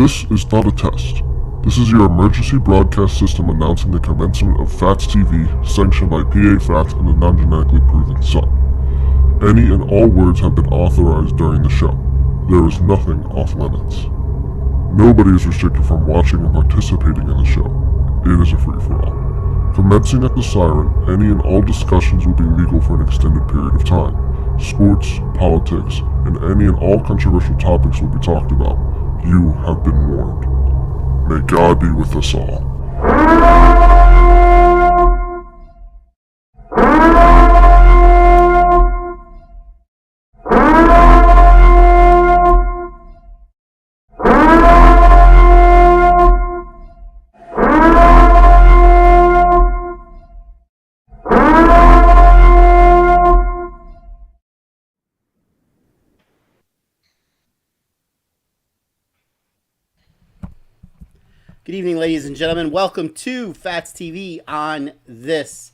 This is not a test. This is your emergency broadcast system announcing the commencement of Phatts TV, sanctioned by PA Phatts and the non-genetically proven Sun. Any and all words have been authorized during the show. There is nothing off limits. Nobody is restricted from watching and participating in the show. It is a free-for-all. Commencing at the siren, any and all discussions will be legal for an extended period of time. Sports, politics, and any and all controversial topics will be talked about. You have been warned. May God be with us all. Good evening, ladies and gentlemen. Welcome to Phatts TV on this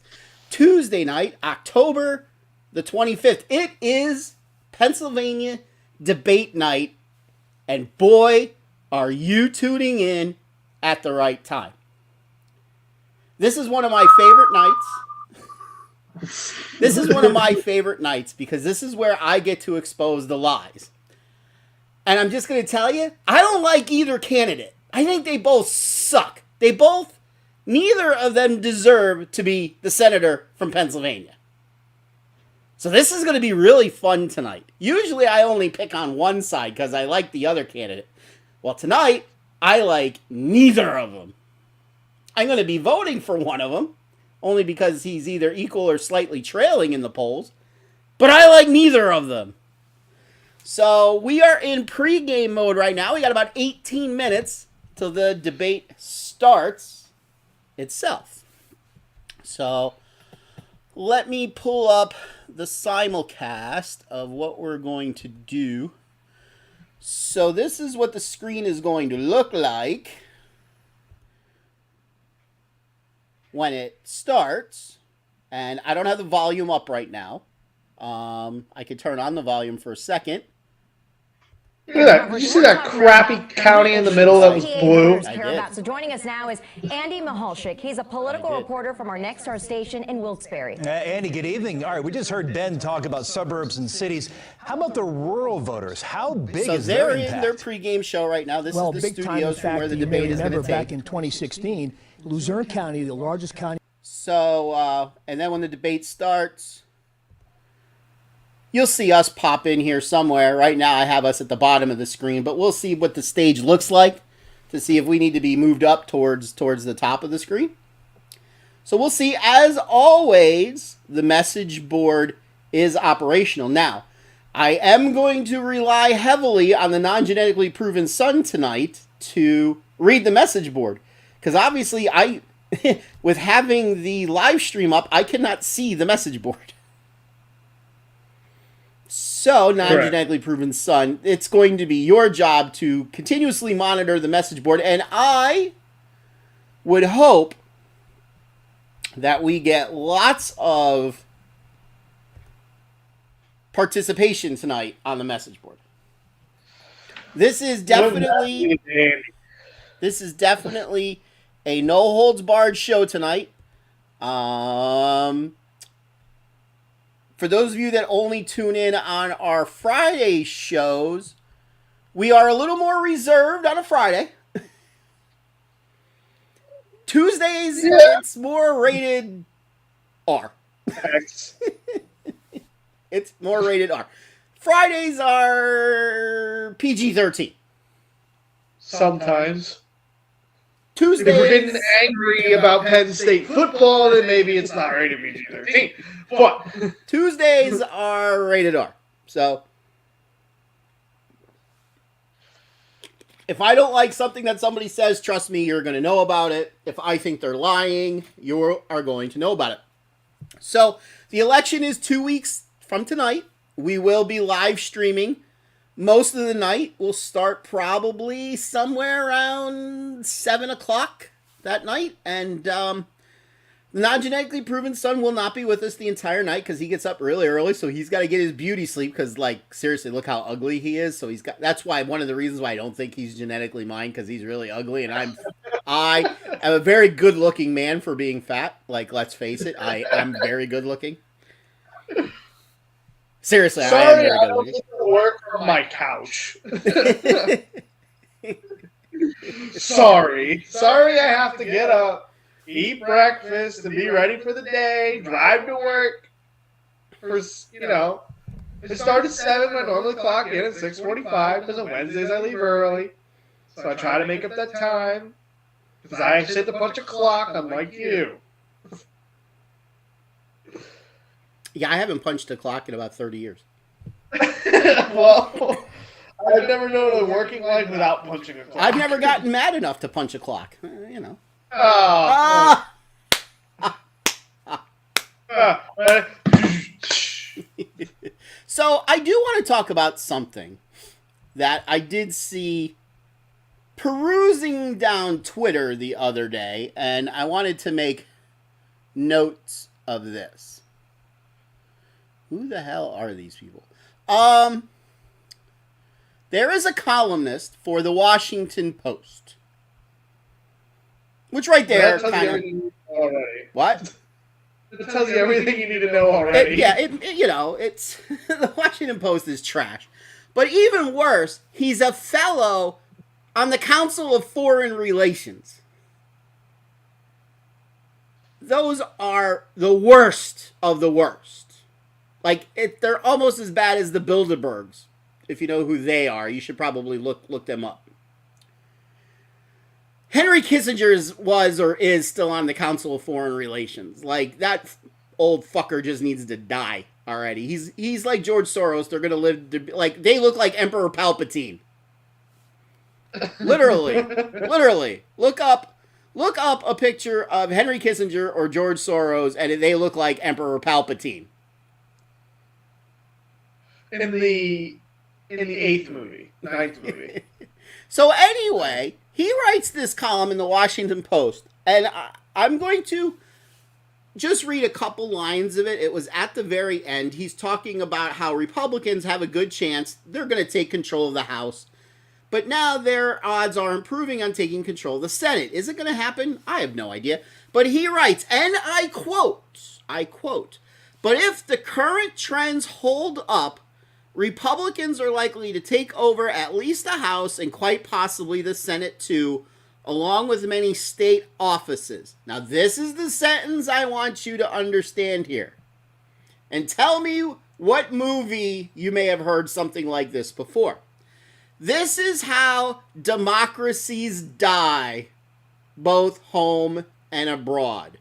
Tuesday night, October the 25th. It is Pennsylvania debate night, and boy, are you tuning in at the right time. This is one of my favorite nights. This is one of my favorite nights because this is where I get to expose the lies. And I'm just going to tell you, I don't like either candidate. I think they both suck. Neither of them deserve to be the senator from Pennsylvania. So this is going to be really fun tonight. Usually I only pick on one side because I like the other candidate. Well, tonight, I like neither of them. I'm going to be voting for one of them, only because he's either equal or slightly trailing in the polls. But I like neither of them. So we are in pregame mode right now. We got about 18 minutes till the debate starts itself. So let me pull up the simulcast of what we're going to do. So this is what the screen is going to look like when it starts. And I don't have the volume up right now. I could turn on the volume for a second. Look at that. Did you see that crappy county in the middle that was blue? I did. So joining us now is Andy Mihalchik. He's a political reporter from our Next Star station in Wilkes-Barre. Andy, good evening. All right, we just heard Ben talk about suburbs and cities. How about the rural voters? How big is their impact? So they're in their pregame show right now. This is the studios from where the debate is going to take. Back in 2016, Luzerne County, the largest county. So, and then when the debate starts, you'll see us pop in here somewhere. Right now I have us at the bottom of the screen, but we'll see what the stage looks like to see if we need to be moved up towards the top of the screen. So we'll see. As always, the message board is operational. Now, I am going to rely heavily on the non-genetically proven Sun tonight to read the message board. Because obviously, with having the live stream up, I cannot see the message board. So, non-genetically proven Sun, it's going to be your job to continuously monitor the message board. And I would hope that we get lots of participation tonight on the message board. This is definitely a no-holds-barred show tonight. For those of you that only tune in on our Friday shows, we are a little more reserved on a Friday. Tuesdays, It's more rated R. It's more rated R. Fridays are PG-13. Sometimes. Tuesdays, If we're getting angry about Penn State football, then maybe it's not rated PG-13. But Tuesdays are rated R. So if I don't like something that somebody says, trust me, you're going to know about it. If I think they're lying, you are going to know about it. So the election is 2 weeks from tonight. We will be live streaming most of the night. We'll start probably somewhere around 7 o'clock that night. And The non-genetically proven son will not be with us the entire night because he gets up really early, so he's got to get his beauty sleep because, like, seriously, look how ugly he is. So that's why one of the reasons why I don't think he's genetically mine, because he's really ugly, and I am a very good-looking man for being fat. Like, let's face it, I'm very good-looking. Seriously, I am Sorry, very I don't good-looking. get to work from my couch. Sorry, I have to get up, eat breakfast, and be ready for the day. Drive to work. For it started at 7. I normally clock in at 6:45 because on Wednesdays I leave early. So I try to make up that time because I sit to punch a clock, unlike you. Yeah, I haven't punched a clock in about 30 years. Well, I've never known a working life without punching a clock. I've never gotten mad enough to punch a clock. You know. Oh. So I do want to talk about something that I did see perusing down Twitter the other day, and I wanted to make notes of this. Who the hell are these people? There is a columnist for the Washington Post, which right there kind of what? It tells you everything you need to know already. It's the Washington Post is trash. But even worse, he's a fellow on the Council of Foreign Relations. Those are the worst of the worst. Like, they're almost as bad as the Bilderbergs. If you know who they are, you should probably look them up. Henry Kissinger was or is still on the Council of Foreign Relations. Like, that old fucker just needs to die already. He's like George Soros. They're gonna live like they look like Emperor Palpatine. Literally. Look up a picture of Henry Kissinger or George Soros, and they look like Emperor Palpatine. In the 8th movie, 9th movie. So anyway, he writes this column in the Washington Post, and I'm going to just read a couple lines of it. It was at the very end. He's talking about how Republicans have a good chance they're going to take control of the House, but now their odds are improving on taking control of the Senate. Is it going to happen? I have no idea. But he writes, and I quote, "But if the current trends hold up, Republicans are likely to take over at least the House and quite possibly the Senate too, along with many state offices." Now, this is the sentence I want you to understand here. And tell me what movie you may have heard something like this before. This is how democracies die, both home and abroad.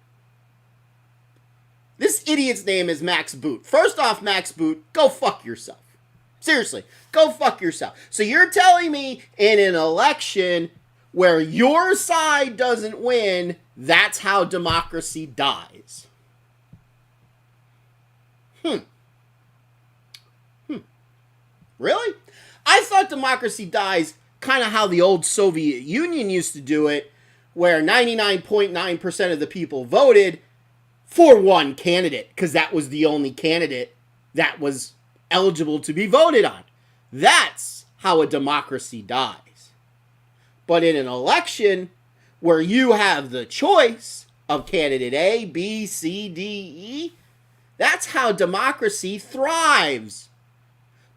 This idiot's name is Max Boot. First off, Max Boot, go fuck yourself. Seriously, go fuck yourself. So you're telling me in an election where your side doesn't win, that's how democracy dies? Really? I thought democracy dies kind of how the old Soviet Union used to do it, where 99.9% of the people voted for one candidate, because that was the only candidate that was eligible to be voted on. That's how a democracy dies. But in an election where you have the choice of candidate A, B, C, D, E, that's how democracy thrives.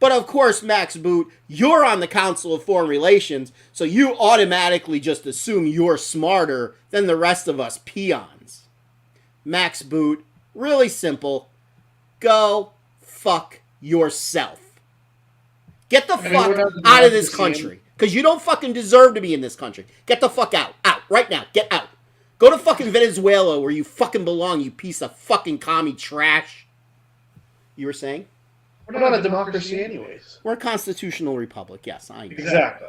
But of course, Max Boot, you're on the Council of Foreign Relations, so you automatically just assume you're smarter than the rest of us peons. Max Boot, really simple. Go fuck yourself. Get the fuck out of this country. Because you don't fucking deserve to be in this country. Get the fuck out. Out. Right now. Get out. Go to fucking Venezuela where you fucking belong, you piece of fucking commie trash. You were saying? We're not a democracy anyways. We're a constitutional republic. Yes, I know. Exactly.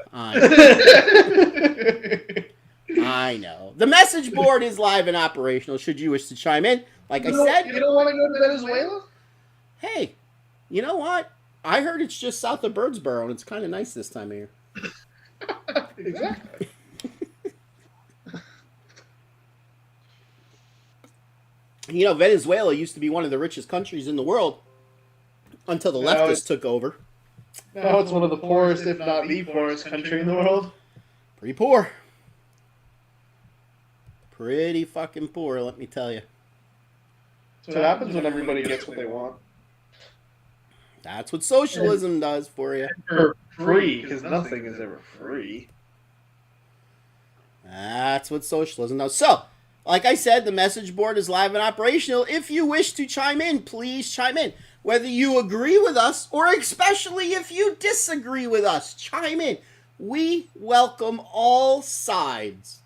I know. The message board is live and operational should you wish to chime in. Like I said. You don't want to go to Venezuela? Hey, you know what? I heard it's just south of Birdsboro, and it's kind of nice this time of year. Exactly. You know, Venezuela used to be one of the richest countries in the world until the leftists took over. Now it's one of the poorest, if not the poorest country in the world. Pretty poor. Pretty fucking poor, let me tell you. That's what happens when everybody gets what they want. That's what socialism does for you. For free, because nothing is ever free. That's what socialism does. So, like I said, the message board is live and operational. If you wish to chime in, please chime in. Whether you agree with us or especially if you disagree with us, chime in. We welcome all sides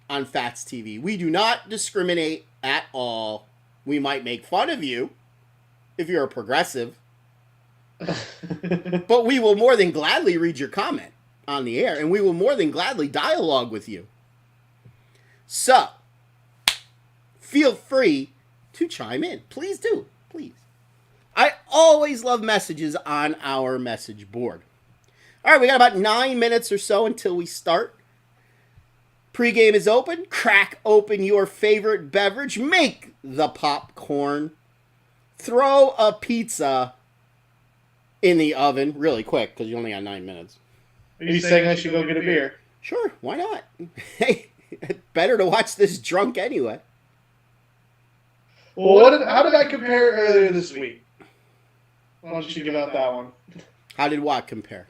on Phatts TV. We do not discriminate at all. We might make fun of you if you're a progressive. But we will more than gladly read your comment on the air, and we will more than gladly dialogue with you. So, feel free to chime in. Please do. Please. I always love messages on our message board. All right, we got about 9 minutes or so until we start. Pregame is open. Crack open your favorite beverage. Make the popcorn. Throw a pizza in the oven really quick because you only got 9 minutes. Are you saying I should go get a beer? Sure, why not? Hey, better to watch this drunk anyway. Well, how did I compare earlier this week? Why don't you give out that one? How did what compare?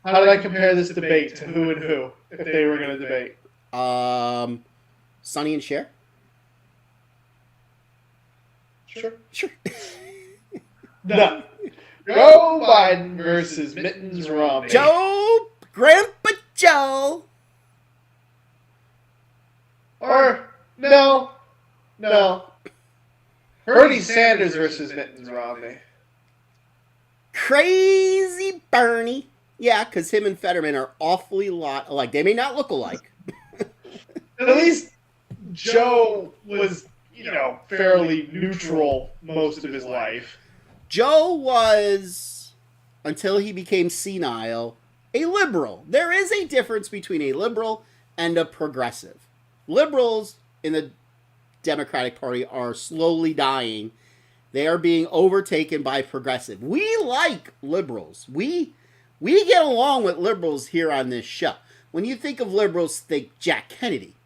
How did I compare this debate to who and who, if they were going to debate? Sonny and Cher? Sure. Sure. No. Joe Biden versus Mittens Romney. Grandpa Joe. Or, no. Bernie Sanders versus Mittens Romney. Crazy Bernie. Yeah, because him and Fetterman are awfully lot alike. They may not look alike. At least Joe was, fairly neutral most of his life. Joe was, until he became senile, a liberal. There is a difference between a liberal and a progressive. Liberals in the Democratic Party are slowly dying. They are being overtaken by progressive. We like liberals. We get along with liberals here on this show. When you think of liberals, think Jack Kennedy.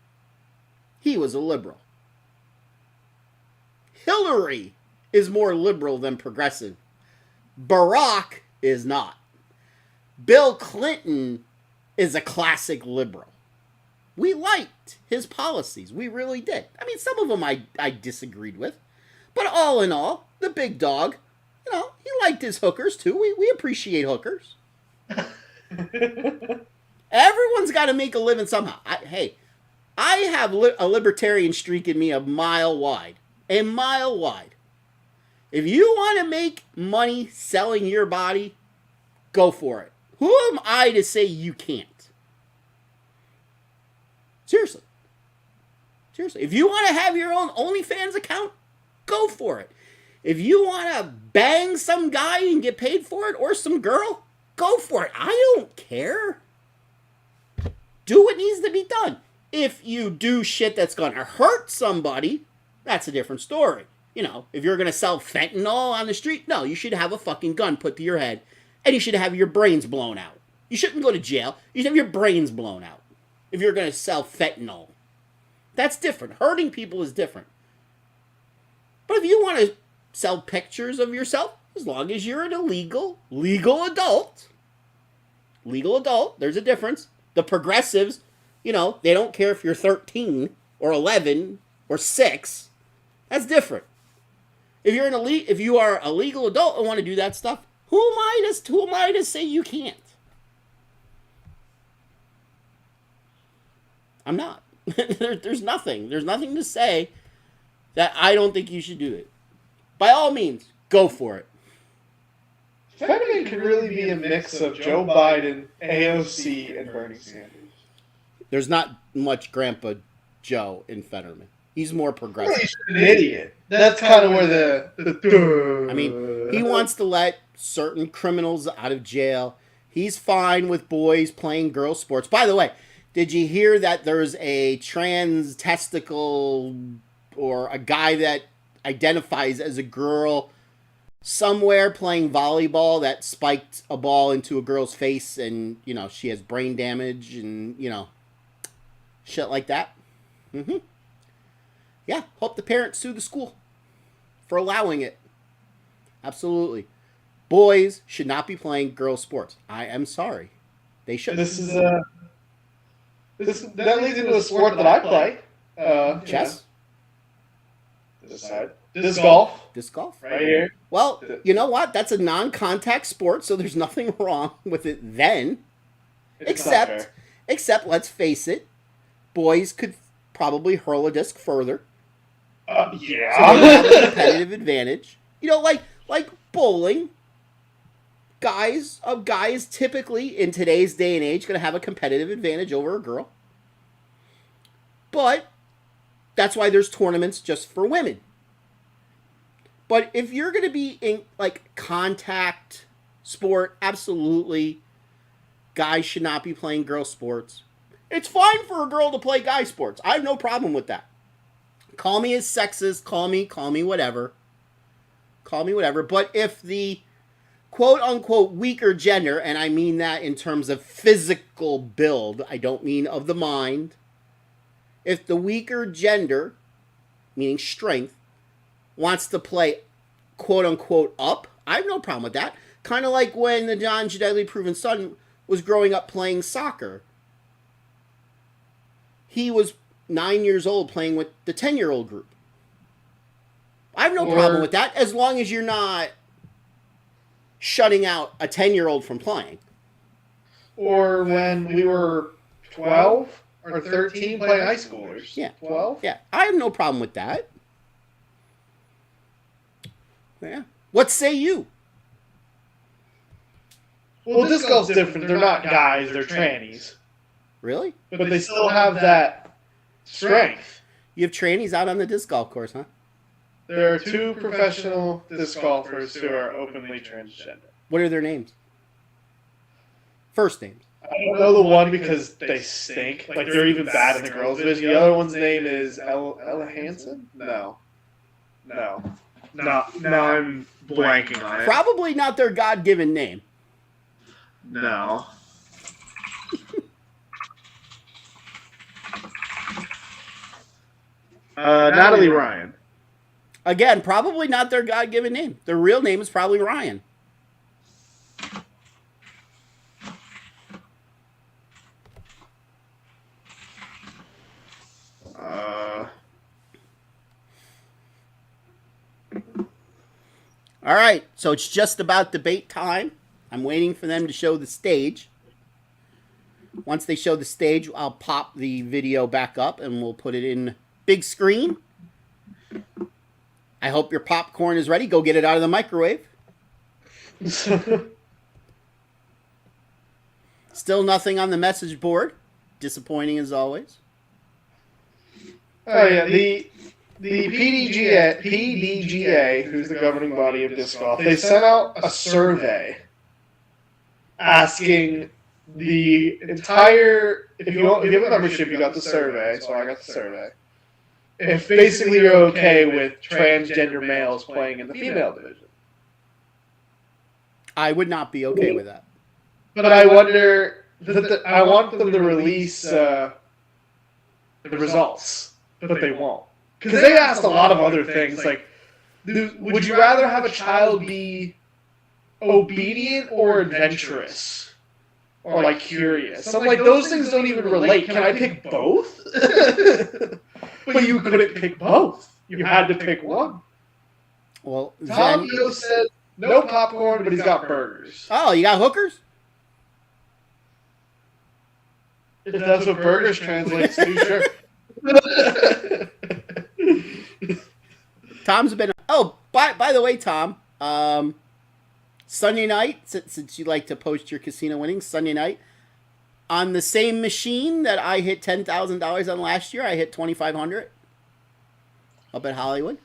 He was a liberal. Hillary is more liberal than progressive. Barack is not. Bill Clinton is a classic liberal. We liked his policies. We really did. I mean, some of them I disagreed with. But all in all, the big dog, he liked his hookers too. We appreciate hookers. Everyone's got to make a living somehow. I have a libertarian streak in me a mile wide. A mile wide. If you want to make money selling your body, go for it. Who am I to say you can't? Seriously. If you want to have your own OnlyFans account, go for it. If you want to bang some guy and get paid for it, or some girl, go for it. I don't care. Do what needs to be done. If you do shit that's going to hurt somebody, that's a different story. If you're going to sell fentanyl on the street, no, you should have a fucking gun put to your head, and you should have your brains blown out. You shouldn't go to jail. You should have your brains blown out if you're going to sell fentanyl. That's different. Hurting people is different. But if you want to sell pictures of yourself, as long as you're an legal adult, there's a difference. The progressives, they don't care if you're 13 or 11 or 6. That's different. If you are a legal adult and want to do that stuff, who am I to say you can't? I'm not. There's nothing to say that I don't think you should do it. By all means, go for it. Fetterman could really be a mix of Joe Biden, AOC, and Bernie Sanders. There's not much Grandpa Joe in Fetterman. He's more progressive. He's an idiot. That's kind of where the... I mean, he wants to let certain criminals out of jail. He's fine with boys playing girl sports. By the way, did you hear that there's a trans testicle or a guy that identifies as a girl somewhere playing volleyball that spiked a ball into a girl's face and, she has brain damage and, shit like that. Yeah, hope the parents sue the school for allowing it. Absolutely. Boys should not be playing girls' sports. I am sorry. They should. That leads into a sport that I play. Chess? This side. Disc golf. Disc golf? Right here. Well, you know what? That's a non-contact sport, so there's nothing wrong with it then. Except, let's face it, boys could probably hurl a disc further. Yeah. So they have a competitive advantage. Like bowling. Guys typically in today's day and age going to have a competitive advantage over a girl. But that's why there's tournaments just for women. But if you're going to be in contact sport, absolutely, guys should not be playing girl sports. It's fine for a girl to play guy sports. I have no problem with that. Call me as sexist, call me whatever. Call me whatever. But if the quote-unquote weaker gender, and I mean that in terms of physical build, I don't mean of the mind. If the weaker gender, meaning strength, wants to play quote-unquote up, I have no problem with that. Kind of like when the John Gedeggly Proven Son was growing up playing soccer. He was 9 years old playing with the 10-year-old group. I have no problem with that, as long as you're not shutting out a 10-year-old from playing. Or when we were 12 or 13 playing high schoolers. Yeah. 12? Yeah, I have no problem with that. Yeah. What say you? Well, disc golf's different. They're not guys, they're trannies. Really? But they still have that strength. You have trannies out on the disc golf course, huh? There are 2 professional disc golfers who are openly transgender. What are their names? First names. I don't know the one because they stink. Like, they're even bad in the girls' division. The other one's name is Ella Hansen? No. Now I'm blanking on it. Probably not their God-given name. No. Natalie Ryan. Again, probably not their God-given name. Their real name is probably Ryan. All right, so it's just about debate time. I'm waiting for them to show the stage. Once they show the stage, I'll pop the video back up and we'll put it in big screen. I hope your popcorn is ready. Go get it out of the microwave. Still nothing on the message board. Disappointing as always. Oh yeah, the PDGA, who's the governing body of disc golf, they sent out a survey asking the entire. If you have a membership, you got the survey. So I got the survey. If basically you're okay with transgender males playing in the female division. I would not be okay with that. But I wonder. I want them to release the results, but they won't. Because they asked a lot of other things, like, would you rather have a child be obedient or adventurous? Or, like, curious? I'm like, those things don't even relate. Can I pick both? But you couldn't pick both. You had to pick one. Well, Tom said no popcorn, but he's got burgers. Oh, you got hookers? If that's what burgers translates to, sure. Tom's been. Oh, by the way, Tom. Sunday night, since you like to post your casino winnings, Sunday night, on the same machine that I hit $10,000 on last year, I hit $2,500 up at Hollywood.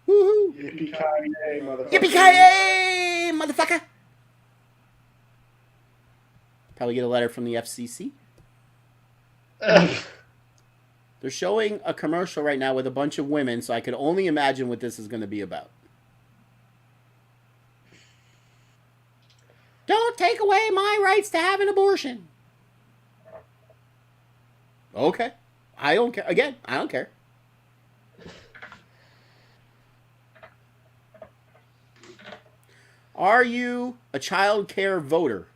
Woohoo! Yippee-ki-yay, motherfucker! Yippee-ki-yay, motherfucker! Probably get a letter from the FCC. They're showing a commercial right now with a bunch of women, so I could only imagine what this is going to be about. Don't take away my rights to have an abortion. Okay. I don't care. Again, I don't care. Are you a child care voter?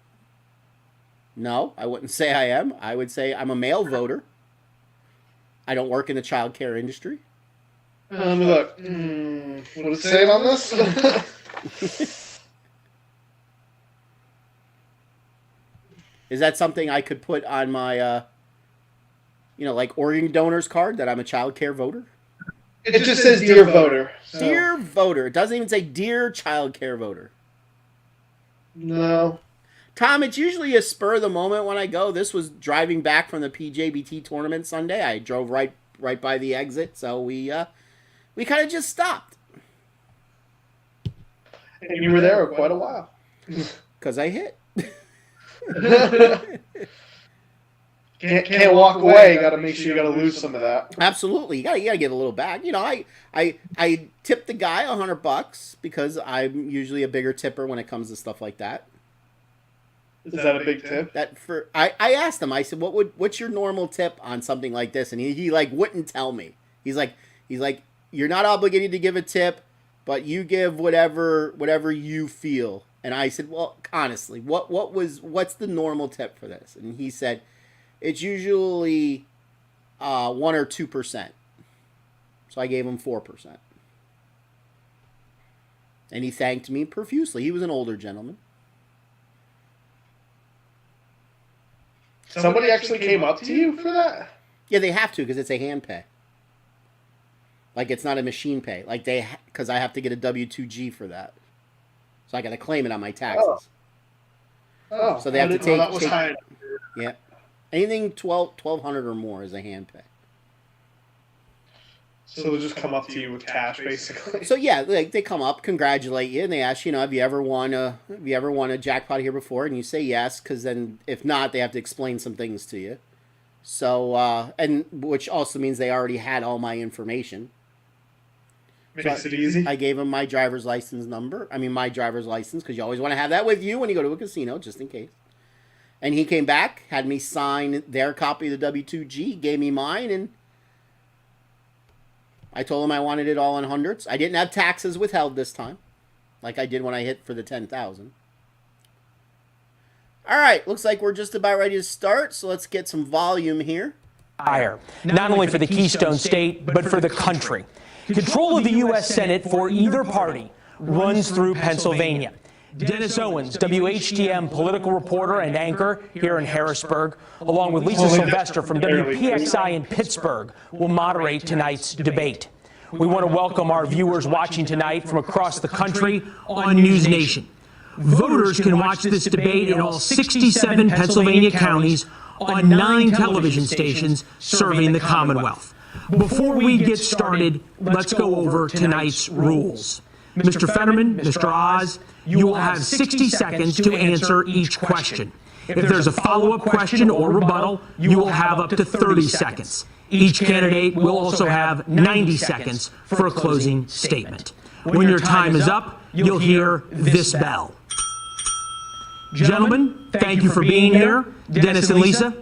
No, I wouldn't say I am. I would say I'm a male voter. I don't work in the child care industry. Look, what does it say on this? Is that something I could put on my, like organ donor's card that I'm a child care voter? It just says dear voter. So. Dear voter. It doesn't even say dear child care voter. No. Tom, it's usually a spur of the moment when I go. This was driving back from the PJBT tournament Sunday. I drove right by the exit, so we kind of just stopped. And you were there for quite a while. Because I hit. Can't walk away. Got to make sure you got to lose some of that. Absolutely, you gotta get a little back. I tipped the guy $100 because I'm usually a bigger tipper when it comes to stuff like that. Is that a big tip? I asked him. I said, what's your normal tip on something like this? And he wouldn't tell me. He's like, you're not obligated to give a tip, but you give whatever you feel. And I said, well, honestly, what's the normal tip for this? And he said, it's usually 1 or 2%. So I gave him 4%. And he thanked me profusely. He was an older gentleman. Somebody actually came up to you for that? Yeah, they have to because it's a hand pay. Like, it's not a machine pay. Like, because I have to get a W-2G for that. So I got to claim it on my taxes. Oh, so they have to take. That was high. Yeah, anything 1,200 or more is a hand pay. So they'll just come up to you with cash, basically. So yeah, they come up, congratulate you, and they ask, have you ever won a jackpot here before? And you say yes, because then if not, they have to explain some things to you. So and which also means they already had all my information. Makes it easy. I gave them my driver's license number. My driver's license, because you always want to have that with you when you go to a casino, just in case. And he came back, had me sign their copy of the W-2G, gave me mine, and I told him I wanted it all in hundreds. I didn't have taxes withheld this time, like I did when I hit for the 10,000. All right, looks like we're just about ready to start, so let's get some volume here. Higher, not only for the Keystone State, but for the country. Control of the U.S. Senate for either party runs through Pennsylvania. Dennis Owens, WHTM political reporter and anchor here in Harrisburg, along with Lisa Sylvester from WPXI in Pittsburgh, will moderate tonight's debate. We want to welcome our viewers watching tonight from across the country on News Nation. Voters can watch this debate in all 67 Pennsylvania counties on 9 television stations serving the Commonwealth. Before we get started, let's go over tonight's rules. Mr. Fetterman, Mr. Oz, you will have 60 seconds to answer each question. If there's a follow-up question or rebuttal, you will have up to 30 seconds. Each candidate will also have 90 seconds for a closing statement. When your time is up, you'll hear this bell. Gentlemen, thank you for being here. Dennis and Lisa.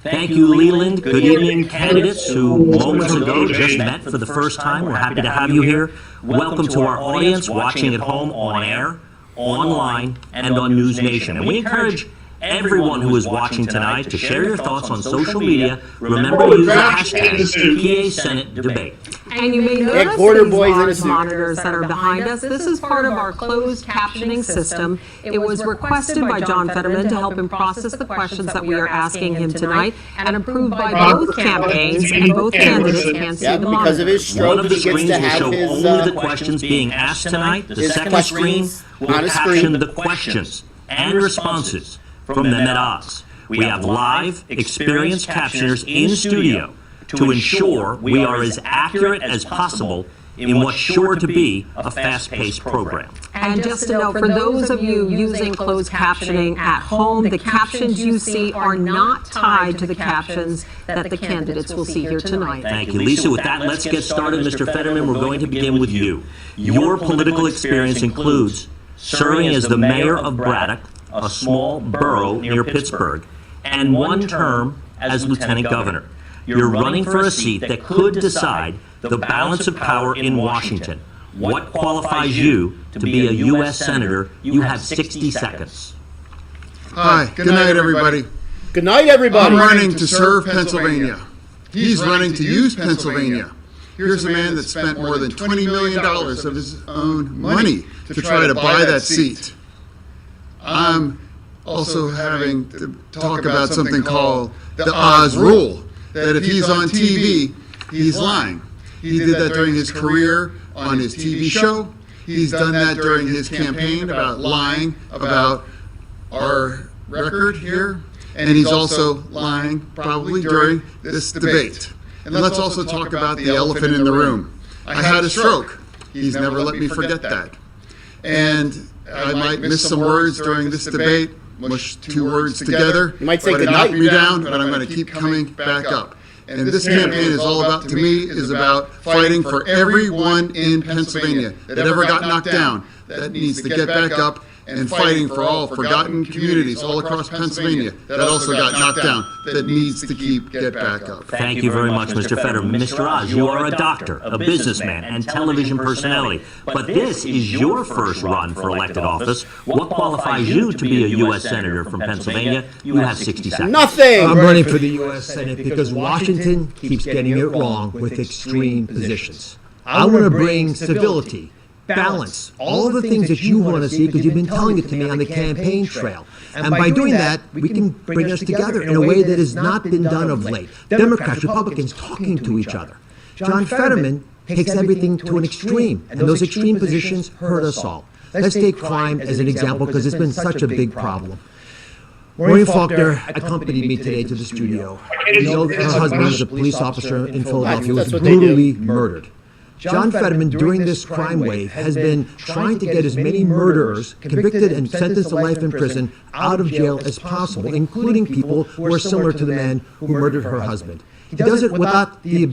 Thank you, Leland. Good evening, candidates who moments ago just met for the first time. We're happy to have you here. Welcome to our audience watching at home, on air, online, and on News Nation. And we encourage everyone who is watching tonight to share your thoughts on social media. Remember to use the hashtag PA Senate Debate. And you may notice these large monitors that are behind us. This is part of our closed captioning system. It was requested by John Fetterman to help him process the questions that we are asking him tonight, and approved by both campaigns, and both candidates can see the monitor. Because of his stroke, one of the screens will show only the questions being asked tonight. The second screen will caption the questions and responses from them at odds. We have live, experienced captioners in studio to ensure we are as accurate as possible in what's sure to be a fast-paced program. And just to note, for those of you using closed captioning at home, the captions you see are not tied to the captions that the candidates will see here tonight. Thank you, Lisa. With that, let's get started. Mr. Fetterman, we're going to begin with you. Your political experience includes serving as the mayor of Braddock, a small borough near Pittsburgh, and one term as lieutenant governor. You're running for a seat that could decide the balance of power in Washington. What qualifies you to be a U.S. Senator? You have 60 seconds. Hi, good night, everybody. Good night, everybody. I'm running to serve Pennsylvania. He's running to use Pennsylvania. Here's a man that spent more than $20 million of his own money to try to buy that seat. I'm also having to talk about something called the Oz rule, that if he's on TV, he's lying. He did that during his career on his TV show. He's done that during his campaign about lying about our record here. And he's also lying probably during this debate. And let's also talk about the elephant in the room. I had a stroke. He's never let me forget that. And I might miss some words during this debate, mush two words together. You might say but it goodnight. knocked me down, but I'm going to keep coming back up. And this campaign is all about, to me, is about fighting for everyone in Pennsylvania that ever got knocked down, that needs to get back up, and fighting for all forgotten communities all across Pennsylvania that also got knocked down, that needs to get back up. Thank you very much, Mr. Fetterman. Mr. Oz, you are a doctor, a businessman, and television personality. But this is your first run for elected office. What qualifies you to be a U.S. Senator from Pennsylvania? You have 60 seconds. Nothing. I'm running for the U.S. Senate because Washington keeps getting it wrong with extreme positions. I want to bring civility, balance, all of the things that you want to see because you've been telling it to me on the campaign trail. And by doing that, we can bring us together in a way that has not been done of late. Democrats, Republicans talking to each other. John Fetterman takes everything to an extreme, and those extreme positions hurt us all. Let's take crime as an example because it's been such a big problem. Maureen Faulkner accompanied me today to the studio. You know that her husband was a police officer in Philadelphia, was brutally murdered. John Fetterman, during this crime wave, has been trying to get as many murderers convicted and sentenced to life in prison out of jail as possible, including people who are similar to the man who murdered her husband. He does it without the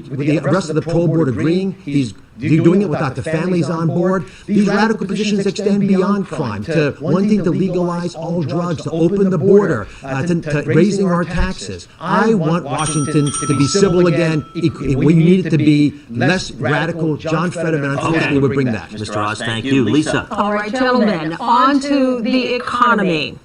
rest of the parole board agreeing. He's doing it without the families on board. These radical positions extend beyond crime to wanting to legalize all drugs, to open the border, to raising our taxes. I want Washington to be civil again. We need it to be less radical. John Fetterman, unfortunately, would bring that. Mr. Oz, thank you. Lisa. All right, gentlemen, on to the economy.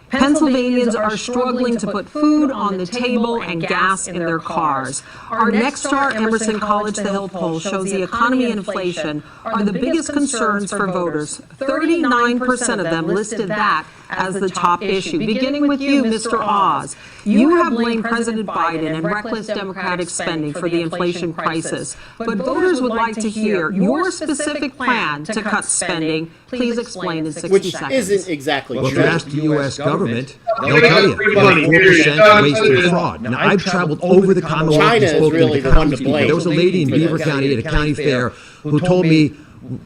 Pennsylvanians are struggling to put food on the table and gas in their cars. Our Nexstar Emerson College The Hill poll shows the economy and inflation are the biggest concerns for voters. 39% of them listed that as the top issue. Beginning with you, Mr. Oz. You have blamed President Biden and reckless Democratic spending for the inflation crisis, but voters would like to hear your specific plan to cut spending. Please explain in 60 seconds. Which isn't exactly Well, if true. you ask the U.S. government, they'll tell you 4% waste and fraud. Now, I've traveled over the Commonwealth China and is spoken really to the one to people. blame There was a lady in for Beaver this. County at a county fair who told me,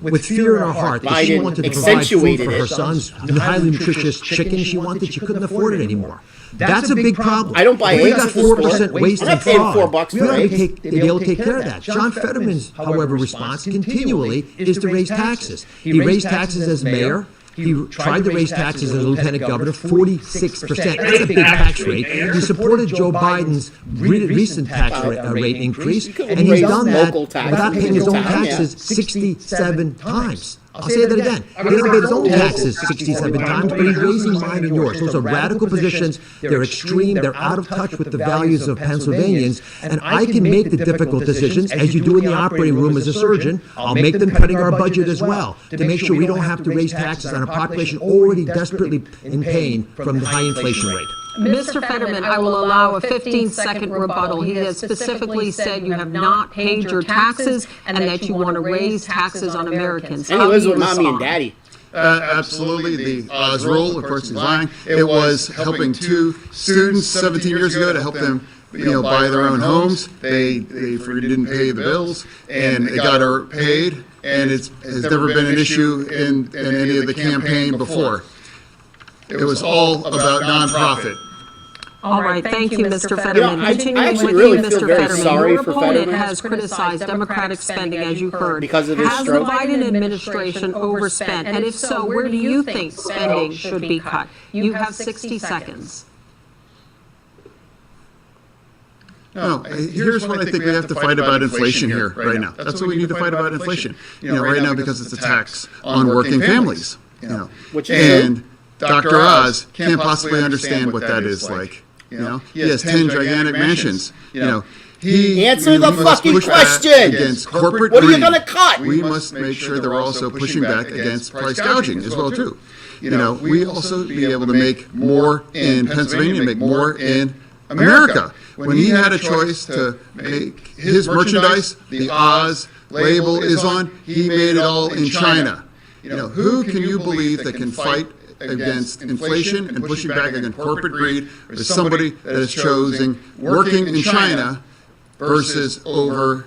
with fear in her heart, that she Biden wanted to provide food accentuated for her it. son's highly nutritious chicken she wanted. She couldn't afford it anymore. That's a big problem. I don't buy We eggs got at the store. 4% waste I'm and not paying fraud. $4 We for ought to eggs. be able to take care of that. John Fetterman's, however, response continually is to raise taxes. He raised taxes as mayor. He tried to raise taxes as a lieutenant governor, 46%. That's a big tax rate. He supported Joe Biden's recent tax rate increase, and he's done that without paying his own taxes 67 times. I'll say that again. He hasn't paid his own taxes 67 times, but he's raising mine and yours. Those are radical positions. They're extreme. They're out of touch with the values of Pennsylvanians. And I can make the difficult decisions, as you do in the operating room as a surgeon. I'll make them cutting our budget as well, to make sure we don't have to raise taxes on a population already desperately in pain from the high inflation rate. Mr. Fetterman, I will allow a 15-second rebuttal. He has specifically said you have not paid your taxes and that you want to raise taxes on Americans. And he lives with mommy and daddy. Absolutely. The Oz rule, of course, he's lying. It was helping two students 17 years ago to help them buy their own homes. They didn't pay the bills, and it got paid, and has never been an issue in any of the campaign before. It was all about nonprofit. All right, thank you, Mr. Fetterman. I Continuing actually with really you, feel Mr. very Fetterman, sorry your for opponent Fetterman. has criticized Democratic spending, as you heard. Because of his Has the stroke? Biden administration overspent? And if so, where do you think spending should be cut? You have 60 seconds. No, here's what I think we have to fight about inflation here right now. That's what we need to fight about inflation. Right now, because it's a tax on working families. Which is and Dr. Oz can't possibly understand what that is like. He has 10 gigantic mansions. Answer the fucking question. Against corporate What are you greed. going to cut? We must make sure that we're also pushing back against price gouging as well too. We also be able to make more in Pennsylvania, make more in America. When he had a choice to make his merchandise, the Oz label is on, he made it all in China. Who can you believe that can fight against inflation and pushing back against corporate greed is somebody that is choosing working in China versus over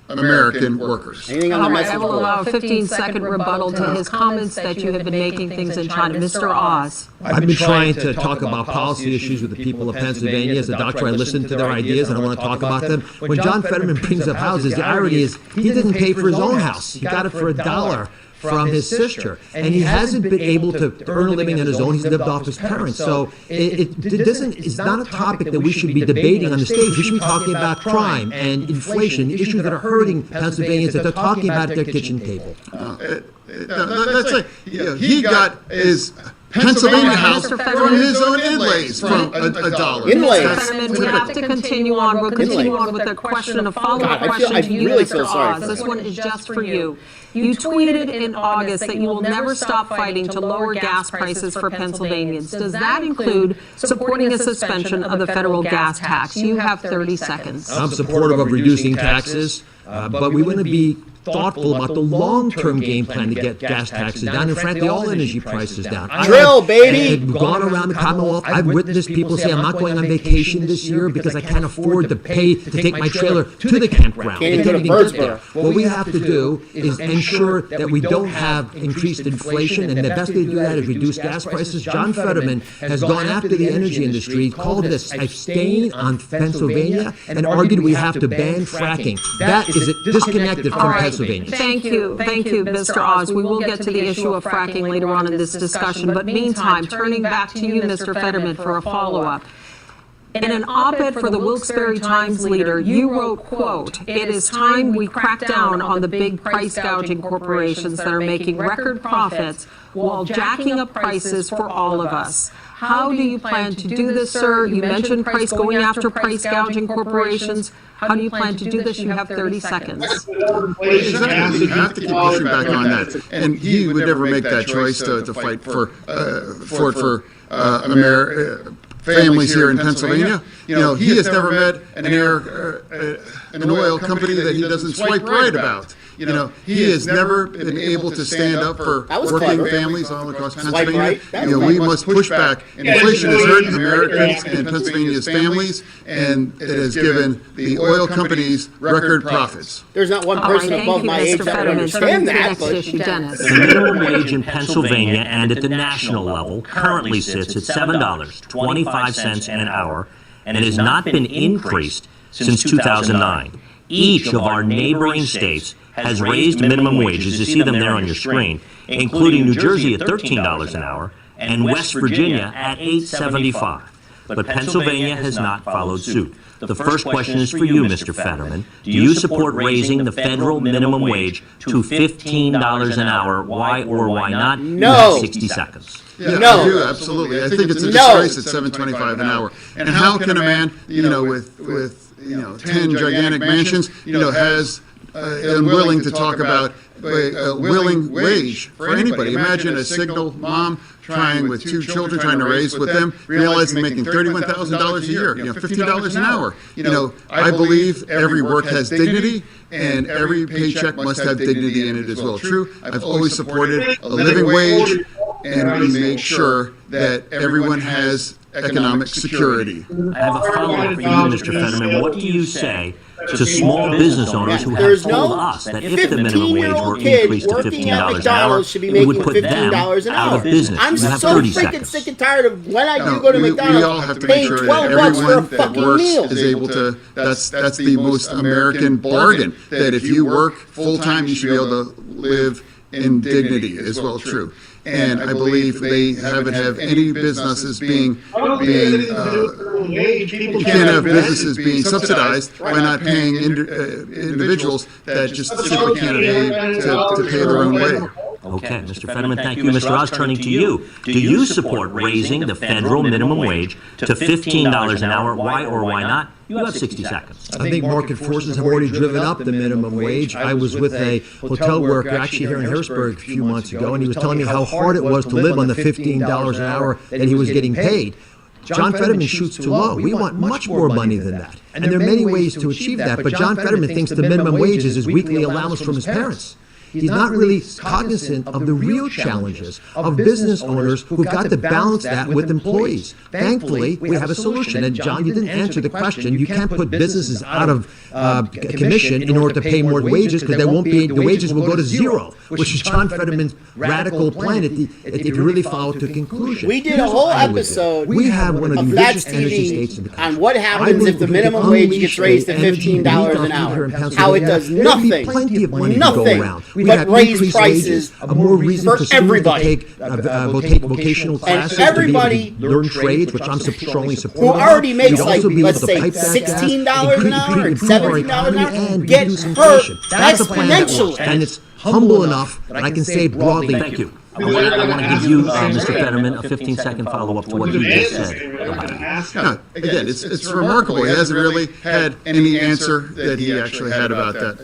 American workers. Anything on All the right, message I will board? allow a 15-second rebuttal to his comments that you have been making things in China. Mr. Oz. I've been trying to talk about policy issues with the people of Pennsylvania. As a doctor, I listen to their ideas and I want to talk about them. When John Fetterman brings up houses, the irony is he didn't pay for his own house. He got it for $1 from his sister, and he hasn't been able to earn a living on his own. He's lived off his parents. So it's not a topic that we should be debating on the stage. We should be talking about crime and inflation, issues that are hurting Pennsylvanians that they're talking about at their kitchen table. That's like he got his Pennsylvania house from his own inlays from $1. Inlays. We have to continue on. We'll continue on with a question, a follow-up question to you, Mr. Oz. This one is just for you. You tweeted in August that you will never stop fighting to lower gas prices for Pennsylvanians. Does that include supporting a suspension of the federal gas tax? You have 30 seconds. I'm supportive of reducing taxes, but we want to be thoughtful about the long-term game plan to get gas taxes down and, frankly, all energy prices down. Drill, baby! I've gone around the Commonwealth. I've witnessed people say, I'm not going on vacation this year because I can't afford to pay to take my trailer to the campground. Can't even go to Birdsboro. What we have to do is ensure that we don't have increased inflation, and the best way to do that is reduce gas prices. John Fetterman has gone after the energy industry, called this a stain on Pennsylvania, and argued we have to ban fracking. That is disconnected from Pennsylvania. Thank you, Mr. Oz. We will get to the issue of fracking later on in this discussion. But meantime, turning back to you, Mr. Fetterman, for a follow-up. In an op-ed for the Wilkes-Barre Times-Leader, you wrote, quote, "It is time we crack down on the big price gouging corporations that are making record profits while jacking up prices for all of us." How do you plan to do this, sir? You mentioned going after price gouging corporations. How do you plan to do this? You have 30 seconds. Exactly. You have to keep pushing back on that. And he would never make that choice to fight for families here in Pennsylvania. He has never met an oil company that he doesn't swipe right about. He has never been able to stand up for working families all across Pennsylvania. We must push back. Inflation has hurt Americans and Pennsylvania's families, and it has given the oil companies record profits. There's not one person above my age that would understand that. The minimum wage in Pennsylvania and at the national level currently sits at $7.25 an hour, and it has not been increased since 2009. Each of our neighboring states has raised minimum wages. You see them there on your screen, including New Jersey at $13 an hour and West Virginia at $8.75. But Pennsylvania has not followed suit. The first question is for you, Mr. Fetterman. Do you support raising the federal minimum wage to $15 an hour? Why or why not? No. You have 60 seconds. Yeah, no. I do, absolutely. I think it's a disgrace at $7.25 an hour. And how can a man, with 10 gigantic mansions, has unwilling to talk about a willing wage for anybody? Imagine a single mom trying with 2 children, trying to raise with them, realizing making $31,000 a year, $15 an hour. I believe every work has dignity, and every paycheck must have dignity in it as well. True, I've always supported a living wage, and we make sure that everyone has economic security. I have a follow-up for you, Mr. Fetterman. What do you say to small business owners who have There's told no us that if the minimum wage were 15-year-old kid increased to working at $15 an hour, McDonald's should be it making would put them $15 an out hour. of business? I'm You have so 30 freaking seconds. sick and tired of when I do No, go to we McDonald's all have to make paying sure that $12 for a everyone that fucking works meal. is able to, that's the most American bargain, that if you work full-time, you should be able to live in dignity as well, true. And I believe they haven't have any businesses being you can't have businesses being subsidized by not paying individuals that just simply can't afford to pay their own way. Okay, Mr. Fetterman, thank you. Mr. Oz, turning to you. Do you support raising the federal minimum wage to $15 an hour? Why or why not? You have 60 seconds. I think market forces have already driven up the minimum wage. I was with a hotel worker actually here in Harrisburg a few months ago, and he was telling me how hard it was to live on the $15 an hour that he was getting paid. John Fetterman shoots too low. We want much more money than that. And there are many ways to achieve that, but John Fetterman thinks the minimum wage is his weekly allowance from his parents. He's not really cognizant of the real challenges of business owners who've got to balance that with employees. Thankfully, we have a solution. And John, you didn't answer the question. You can't put businesses out of commission in order to pay more wages, because the wages will go to zero, which is John Fetterman's radical plan if you really follow to conclusion. We did a whole episode we have one of the Phatts richest energy TV states in the country. on what happens if the minimum wage gets raised to $15 an hour. How it does nothing, but raise prices for everybody. Vocational classes, and everybody to learn trades, which I'm strongly who supportive of. already makes You'd like, also be let's able to say, pipe that gas, $16 an hour and improve our $17 an economy, hour, and get reduce hurt inflation. That's a plan that works, exponentially. and it's humble enough that I can say broadly. Thank you. I want to give you, Mr. Fetterman, a 15-second follow-up to what you just said. No, again, it's remarkable. He hasn't really had any answer that he actually had about that.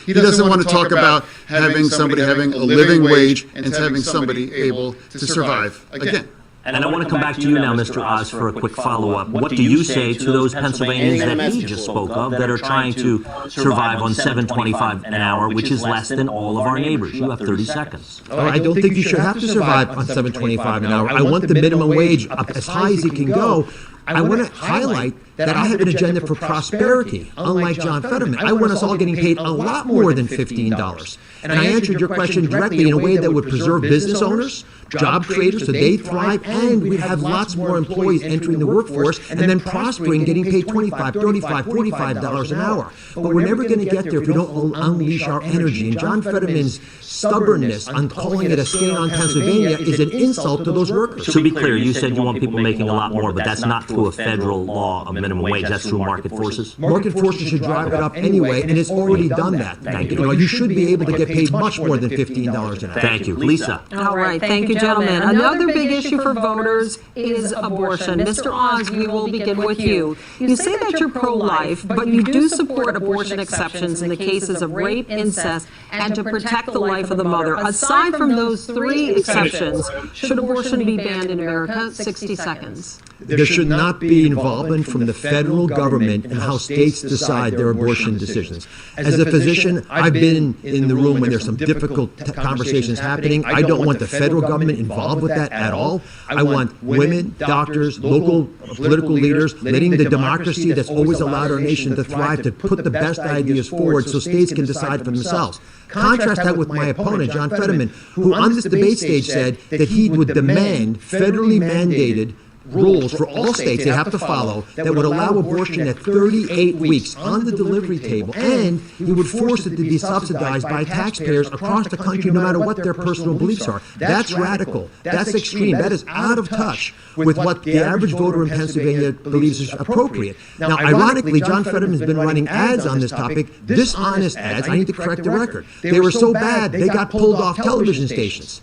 He doesn't want to talk about having somebody having a living wage and having somebody able to survive. Again. And I want to come back to you now, Mr. Oz, for a quick follow-up. What do you say to those Pennsylvanians that he just spoke of that are trying to survive on $7.25 an hour, which is less than all of our neighbors? You have 30 seconds. I don't think you should have to survive on $7.25 an hour. I want the minimum wage up as high as it can go. I want to highlight that I have an agenda for prosperity, unlike John Fetterman. I want us all getting paid a lot more than $15. And I answered your question directly in a way that would preserve business owners, job creators, so they thrive, and we'd have lots more employees entering the workforce and then prospering, getting paid $25, $35, $45 an hour. But we're never going to get there if we don't unleash our energy. And John Fetterman's stubbornness on calling it a stain on Pennsylvania is an insult to those workers. To be clear, you said you want people making a lot more, but that's not through a federal law of minimum wage. That's through market forces? Market forces should drive it up anyway, and it's already done that. Thank you. You should be able to get paid much more than $15 an hour. Thank you. Lisa. All right, thank you, gentlemen. Another big issue for voters is abortion. Mr. Oz, we will begin with you. You say that you're pro-life, but you do support abortion exceptions in the cases of rape, incest, and to protect the life of the mother. Aside from those three exceptions, should abortion be banned in America? 60 seconds. There should not be involvement from the federal government in how states decide their abortion decisions. As a physician, I've been in the room when there's some difficult conversations happening. I don't want the federal government involved with that at all. I want women, doctors, local political leaders leading the democracy that's always allowed our nation to thrive to put the best ideas forward so states can decide for themselves. Contrast that with my opponent, John Fetterman, who on this debate stage said that he would demand federally mandated rules for all states they have to follow that would allow abortion at 38 weeks on the delivery table, and he would force it to be subsidized by taxpayers across the country no matter what their personal beliefs are. That's radical. That's extreme. That is out of touch with what the average voter in Pennsylvania believes is appropriate. Now, ironically, John Fetterman's been running ads on this topic, dishonest ads. I need to correct the record. They were so bad, they got pulled off television stations.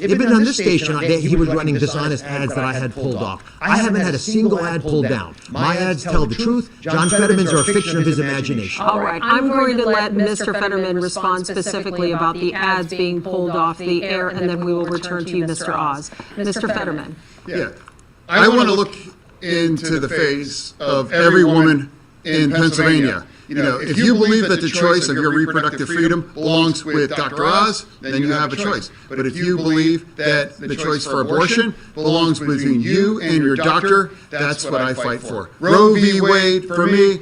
Even on this station, he was running dishonest ads that I had pulled off. I haven't had a single ad pulled down. My ads tell the truth. John Fetterman's are a fiction of his imagination. All right, I'm going to let Mr. Fetterman respond specifically about the ads being pulled off the air, and then we will return to you, Mr. Oz. Mr. Fetterman. Yeah. I want to look into the face of every woman in Pennsylvania if you believe that the choice of your reproductive freedom belongs with Dr. Oz, then you have a choice. But if you believe that the choice for abortion belongs between you and your doctor, that's what I fight for. Roe v. Wade, for me,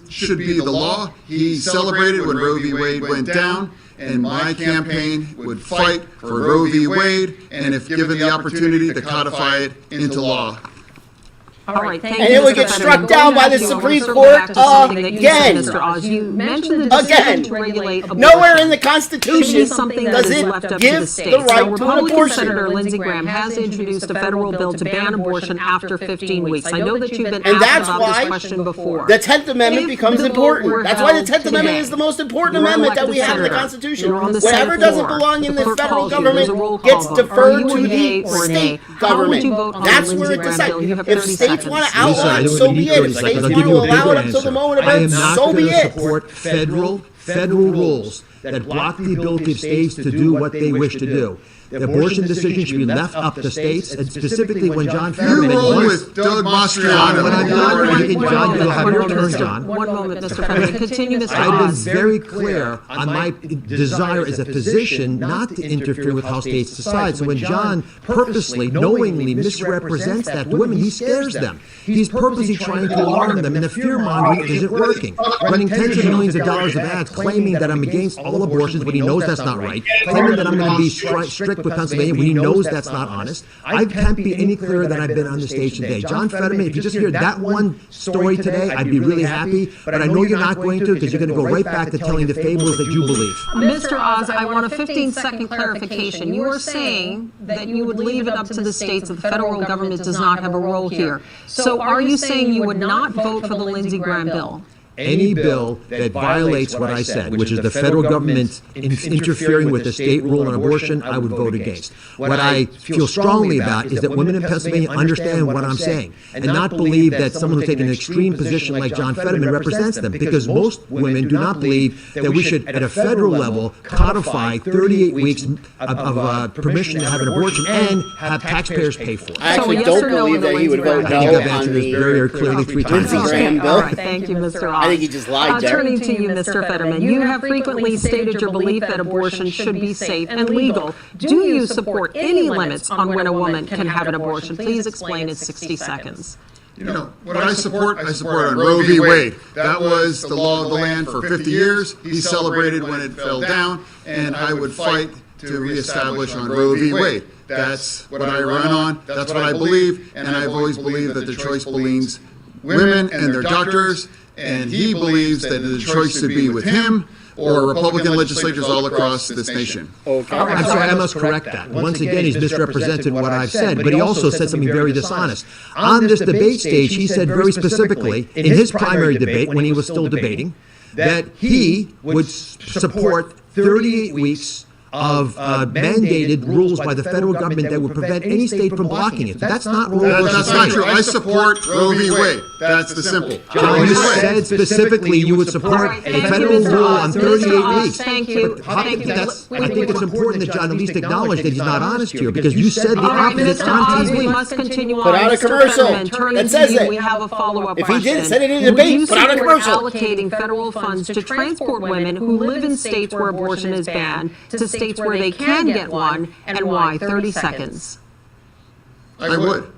should be the law. He celebrated when Roe v. Wade went down, and my campaign would fight for Roe v. Wade, and if given the opportunity, to codify it into law. All right, thank and you, it would Mr. get Fetterman. struck down by the Supreme Court again. Mr. Oz, you mentioned the decision to regulate abortion. Nowhere in the Constitution something does that is it left up give to the states. the right now, to an Republican abortion. Senator Lindsey Graham has introduced a federal bill to ban abortion after 15 weeks. I know that you've been and asked that's about why this question before. The 10th Amendment becomes the vote important. were That's why the held 10th Amendment today, is the most important you're amendment that elected we have in the senator. Constitution. You're on the Whatever Senate doesn't floor. belong in The the clerk federal calls you. There's a roll government call gets vote. Are deferred you to a yay the or a nay? state How would government. you vote on the That's where Lindsey it Graham decides. bill? You have If 30 states seconds. want to Lisa, I outlaw it, don't so need be 30 it. If seconds. states I'll want give to you a allow bigger it up till the answer. moment of I am birth, not so going be to it. support federal rules that block the ability of states to do what they wish to do. The abortion decision should be left up to states, and specifically when John Fetterman You roll wants... with Doug Mastriano. When I'm done speaking, John, you'll have your turn, John. One moment, Mr. Fetterman. Continue, Mr. I've been Oz. very clear on my desire as a physician not to interfere with how states decide. So when John purposely, knowingly misrepresents that to women, he scares them. He's purposely trying to alarm them, and the fear-mongering isn't working. Running tens of millions of dollars of ads claiming that I'm against all abortions when he knows that's not right, claiming that I'm going to be strict with Pennsylvania when he knows that's not honest. I can't be any clearer than I've been on the stage today. John Fetterman, if you just hear that one story today, I'd be really happy, but I know you're not going to, because you're going to go right back to telling the fables that you believe. Mr. Oz, I want a 15-second clarification. You are saying that you would leave it up to the states, that the federal government does not have a role here. So are you saying you would not vote for the Lindsey Graham bill? Any bill that violates what I said, which is the federal government interfering with the state rule on abortion, I would vote against. What I feel strongly about is that women in Pennsylvania understand what I'm saying and not believe that someone who's taken an extreme position like John Fetterman represents them, because most women do not believe that we should, at a federal level, codify 38 weeks of permission to have an abortion and have taxpayers pay for it. I actually don't believe that he would vote I think no I've on answered this the very, very clearly 3 times. Lindsey Graham bill. All right, thank you, Mr. Oz. I think he just lied there. Turning to you, Mr. Fetterman, you have frequently stated your belief that abortion should be safe and legal. Do you support any limits on when a woman can have an abortion? Please explain in 60 seconds. What I support on Roe v. Wade. That was the law of the land for 50 years. He celebrated when it fell down, and I would fight to reestablish on Roe v. Wade. That's what I run on. That's what I believe, and I've always believed that the choice belongs women and their doctors, and he believes that the choice should be with him or Republican legislatures all across this nation. Okay. I'm sorry, I must correct that. Once again, he's misrepresented what I've said, but he also said something very dishonest. On this debate stage, he said very specifically, in his primary debate, when he was still debating, that he would support 38 weeks of mandated rules by the federal government that would prevent any state from blocking it. That's not Roe versus That's not Wade. true. I support Roe v. Wade. That's the simple. John, you said specifically you would support a federal rule on 38 weeks. Thank you. I think it's important that John at least acknowledge that he's not honest here, because you said the opposite on We TV. must continue on. Put out a Mr. commercial Fetterman, turning that to says you, it. we have a follow-up If he question. did, said it in a Would debate, you put out a support commercial. allocating federal funds to transport women who live in states where abortion is banned to states where they can get one, and why? 30 seconds. I would,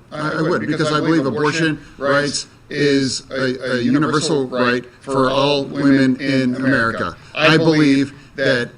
because I believe abortion rights is a universal right for all women in America. I believe that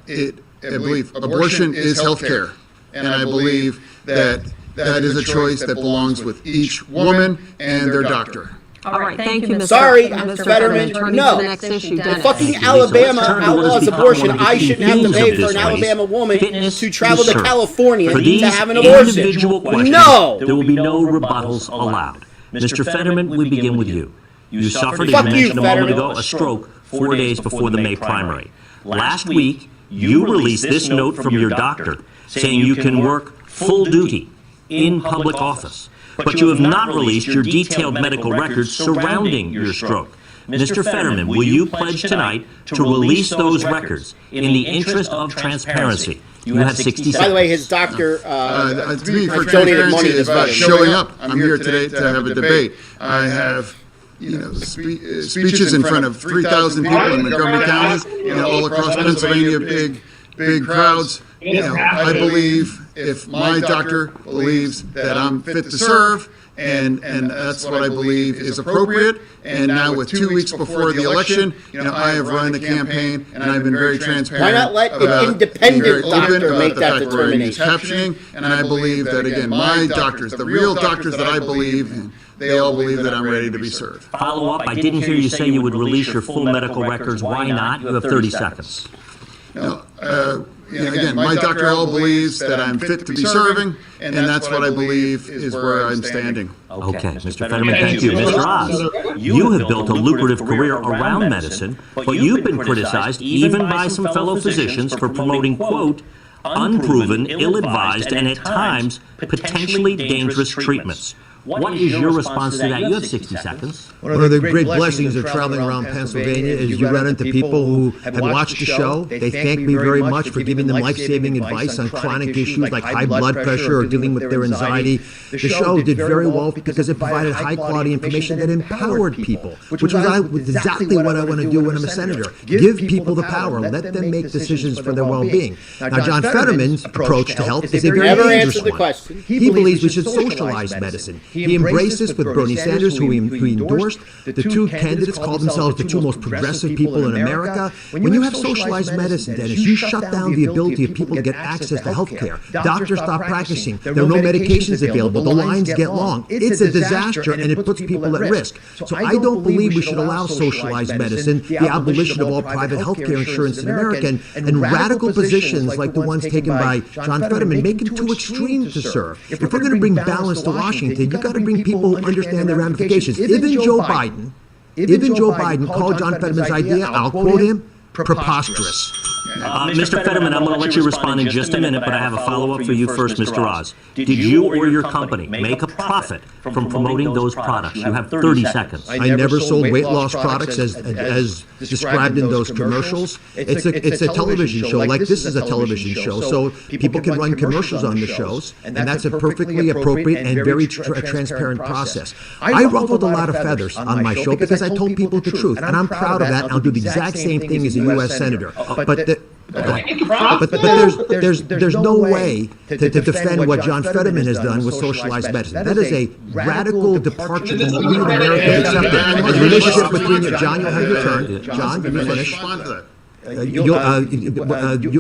abortion is health care, and I believe that that is a choice that belongs with each woman and their doctor. All right, thank you, Mr. Sorry, Mr. Fetterman, Turning no. to the next issue, Dennis. Fucking let's Alabama turn to what has outlaws become abortion. one of the I key shouldn't have to themes pay of for this an race. Alabama woman Fitness to travel is to served. California For to these have an abortion. individual questions, No! there will be no rebuttals allowed. Mr. Fetterman, we begin with you. You suffered, as Fuck you you, mentioned a moment Fetterman. ago, a stroke 4 days before the May primary. Last week, you released this note from your doctor saying you can work full duty in public office, but you have not released your detailed medical records surrounding your stroke. Mr. Fetterman, will you pledge tonight to release those records in the interest of transparency? You have 60 seconds. By the way, his doctor To me, for donated money transparency to is about this showing up. I'm here today to have a debate. I have speeches in front of 3,000 people in Montgomery County, all across Pennsylvania, big crowds. I believe if my doctor believes that I'm fit to serve, and that's what I believe is appropriate. And now with 2 weeks before the election, I have run the campaign, and I've been very transparent. Why not let an independent doctor make that determination? Captioning, and I believe that, again, my doctors, the real doctors that I believe in, they all believe that I'm ready to be served. Follow up, I didn't hear you say you would release your full medical records. Why not? You have 30 seconds. No, again, my doctor all believes that I'm fit to be serving, and that's what I believe is where I'm standing. Okay, Mr. Fetterman, thank you. Mr. Oz, you have built a lucrative career around medicine, but you've been criticized even by some fellow physicians for promoting, quote, unproven, ill-advised, and at times potentially dangerous treatments. What is your response to that? You have 60 seconds. One of the great blessings of traveling around Pennsylvania is you run into people who have watched the show. They thank me very much for giving them life-saving advice on chronic issues like high blood pressure or dealing with their anxiety. The show did very well because it provided high-quality information that empowered people, which was exactly what I want to do when I'm a senator. Give people the power. Let them make decisions for their well-being. Now, John Fetterman's approach to health is a very dangerous one. He believes we should socialize medicine. He embraced this with Bernie Sanders, who he endorsed. The two candidates call themselves the two most progressive people in America. When you have socialized medicine, Dennis, you shut down the ability of people to get access to health care. Doctors stop practicing. There are no medications available. The lines get long. It's a disaster, and it puts people at risk. So I don't believe we should allow socialized medicine, the abolition of all private health care insurance in America, and radical positions like the ones taken by John Fetterman make it too extreme to serve. If we're going to bring balance to Washington, you've got to bring people who understand the ramifications. Even Joe Biden called John Fetterman's idea, I'll quote him, preposterous. Mr. Fetterman, I'm going to let you respond in just a minute, but I have a follow-up for you first, Mr. Oz. Did you or your company make a profit from promoting those products? You have 30 seconds. I never sold weight loss products as described in those commercials. It's a television show, like this is a television show, so people can run commercials on the shows, and that's a perfectly appropriate and very transparent process. I ruffled a lot of feathers on my show because I told people the truth, and I'm proud of that, and I'll do the exact same thing as a U.S. Senator. But there's no way to defend what John Fetterman has done with socialized medicine. That is a radical departure from what we in America have accepted. The relationship between John, you'll have your turn. John, let me finish.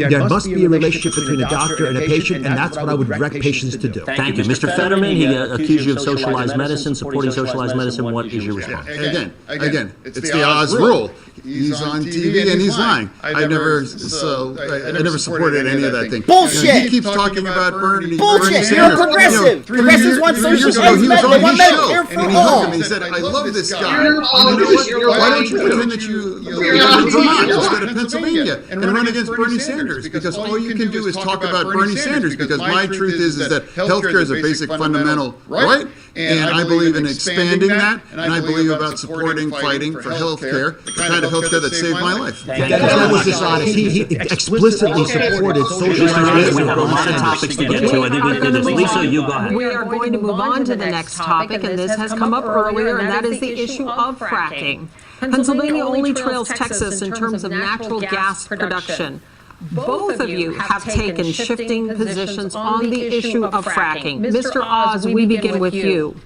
There must be a relationship between a doctor and a patient, and that's what I would direct patients to do. Thank you. Mr. Fetterman, he accused you of socialized medicine, supporting socialized medicine. What is your response? Again, it's the Oz rule. He's on TV and he's lying. I never supported any of that thing. Bullshit! He keeps talking about Bernie. Bullshit! You're a progressive. Progressives want socialized medicine. They want Medicare for all. He said, "I love this guy. Why don't you pretend that you live in Vermont instead of Pennsylvania and run against Bernie Sanders? Because all you can do is talk about Bernie Sanders. Because my truth is that healthcare is a basic fundamental right, and I believe in expanding that, and I believe about supporting, fighting for healthcare, the kind of healthcare that saved my life." That was dishonest. He explicitly supported socialized medicine. We have a lot of topics to get to. I think we did this. Lisa, you go ahead. We are going to move on to the next topic, and this has come up earlier, and that is the issue of fracking. Pennsylvania only trails Texas in terms of natural gas production. Both of you have taken shifting positions on the issue of fracking. Mr. Oz, we begin with you.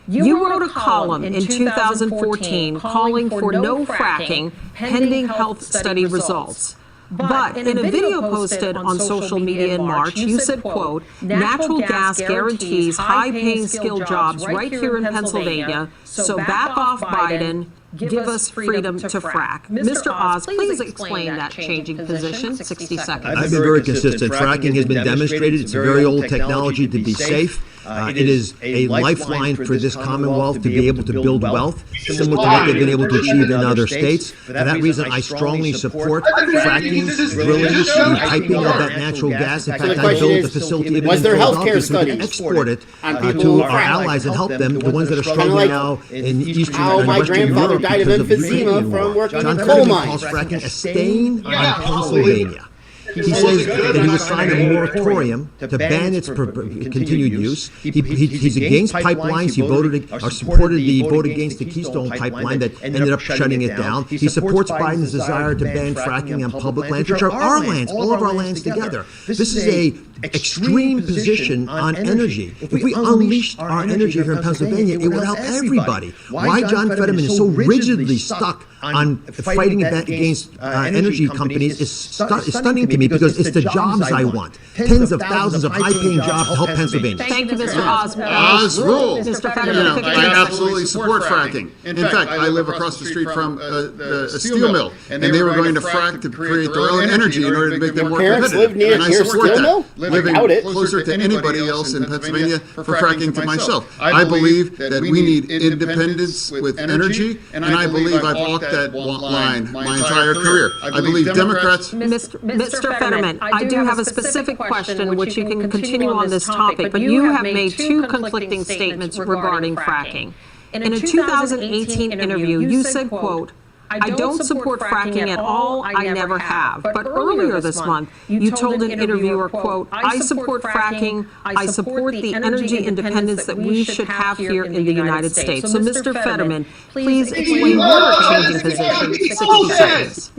You wrote a column in 2014 calling for no fracking pending health study results. But in a video posted on social media in March, you said, quote, natural gas guarantees high-paying skilled jobs right here in Pennsylvania, so back off Biden, give us freedom to frack. Mr. Oz, please explain that changing position. 60 seconds. I've been very consistent. Fracking has been demonstrated. It's a very old technology to be safe. It is a lifeline for this Commonwealth to be able to build wealth, similar to what they've been able to achieve in other states. For that reason, I strongly support fracking, drilling, and piping of that natural gas. In fact, I built a facility in Philadelphia so we can export it to our allies and help them, the ones that are struggling now in Eastern and Western Europe because of the Ukrainian war. John Fetterman calls fracking a stain on Pennsylvania. He says that he would sign a moratorium to ban its continued use. He's against pipelines. He voted or supported the vote against the Keystone Pipeline that ended up shutting it down. He supports Biden's desire to ban fracking on public lands, which are our lands, all of our lands together. This is a extreme position on energy. If we unleashed our energy here in Pennsylvania, it would help everybody. Why John Fetterman is so rigidly stuck on fighting against energy companies is stunning to me, because it's the jobs I want. Tens of thousands of high-paying jobs to help Pennsylvania. Thank you, Mr. Oz. Oz rules. Mr. Fetterman, I absolutely support fracking. In fact, I live across the street from a steel mill, and they were going to frack to create their own energy in order to make them more competitive. And I support that. Living closer to anybody else in Pennsylvania for fracking to myself. I believe that we need independence with energy, and I believe I've walked that line my entire career. I believe Democrats... Mr. Fetterman, I do have a specific question which you can continue on this topic, but you have made two conflicting statements regarding fracking. In a 2018 interview, you said, quote, "I don't support fracking at all, I never have." But earlier this month, you told an interviewer, quote, "I support fracking, I support the energy independence that we should have here in the United States." So, Mr. Fetterman, please explain your changing position. 60 seconds.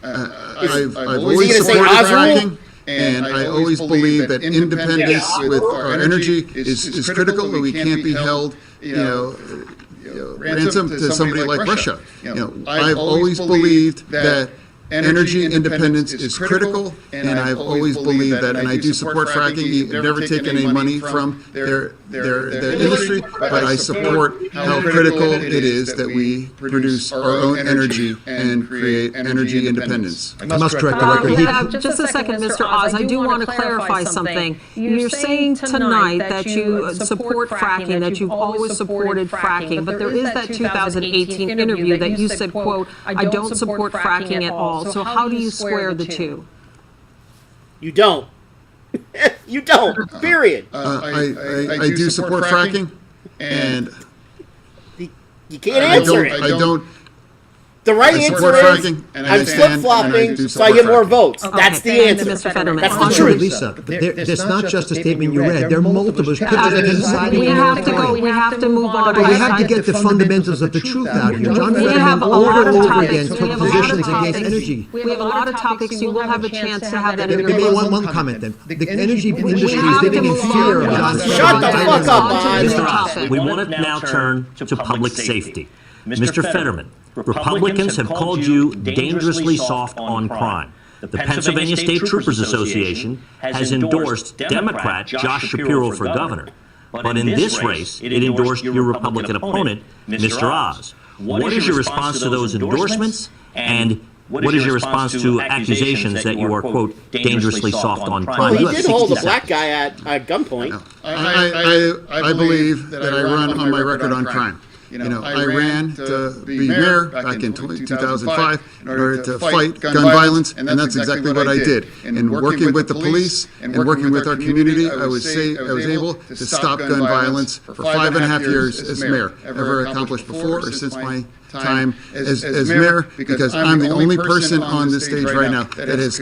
I've always supported fracking, and I always believe that independence with our energy is critical, and we can't be held, ransom to somebody like Russia. I've always believed that energy independence is critical, and I've always believed that, and I do support fracking. I've never taken any money from their industry, but I support how critical it is that we produce our own energy and create energy independence. I must correct the record. Just a second, Mr. Oz. I do want to clarify something. You're saying tonight that you support fracking, that you've always supported fracking, but there is that 2018 interview that you said, quote, "I don't support fracking at all." So how do you square the two? You don't. You don't. Period. I do support fracking, and you can't answer it. I don't. The right answer is I'm flip-flopping so I get more votes. That's the answer. That's the truth. Lisa, there's not just a statement you read. There are multiple. We have to go. We have to move on. But we have to get the fundamentals of the truth out here. John Fetterman over and over again took positions against energy. We have a lot of topics. You will have a chance to have that in your Maybe one comment then. The energy industry is living in fear of John Fetterman. Shut the fuck up, Oz. We want to now turn to public safety. Mr. Fetterman, Republicans have called you dangerously soft on crime. The Pennsylvania State Troopers Association has endorsed Democrat Josh Shapiro for governor. But in this race, it endorsed your Republican opponent, Mr. Oz. What is your response to those endorsements? And what is your response to accusations that you are, quote, dangerously soft on crime? Well, he did hold a black guy at gunpoint. I believe that I run on my record on crime. I ran to be mayor back in 2005 in order to fight gun violence, and that's exactly what I did. And working with the police and working with our community, I was able to stop gun violence for 5.5 years as mayor. Never accomplished before or since my time as mayor, because I'm the only person on this stage right now that is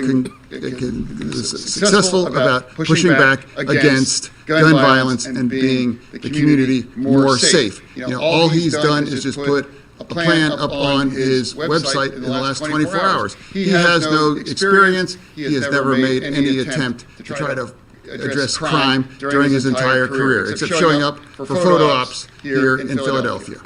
successful about pushing back against gun violence and being the community more safe. All he's done is just put a plan up on his website in the last 24 hours. He has no experience. He has never made any attempt to try to address crime during his entire career, except showing up for photo ops here in Philadelphia.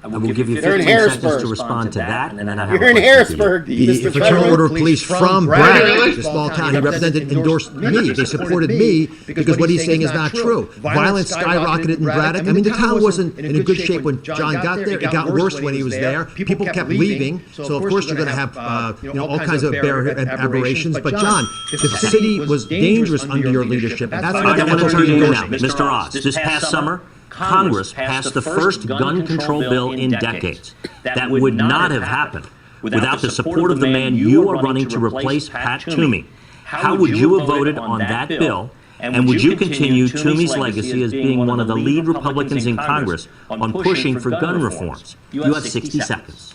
I will give you 15 seconds to respond to that, and then I have You're in Harrisburg, The Fraternal Order of Police from Braddock, the small town he represented, endorsed me. They supported me because what he's saying is not true. Violence skyrocketed in Braddock. I mean, the town wasn't in a good shape when John got there. It got worse when he was there. People kept leaving. So, of course, you're going to have all kinds of aberrations. But, John, the city was dangerous under your leadership. That's why I want to turn to you now, Mr. Oz. This past summer, Congress passed the first gun control bill in decades. That would not have happened without the support of the man you are running to replace Pat Toomey. How would you have voted on that bill, and would you continue Toomey's legacy as being one of the lead Republicans in Congress on pushing for gun reforms? You have 60 seconds.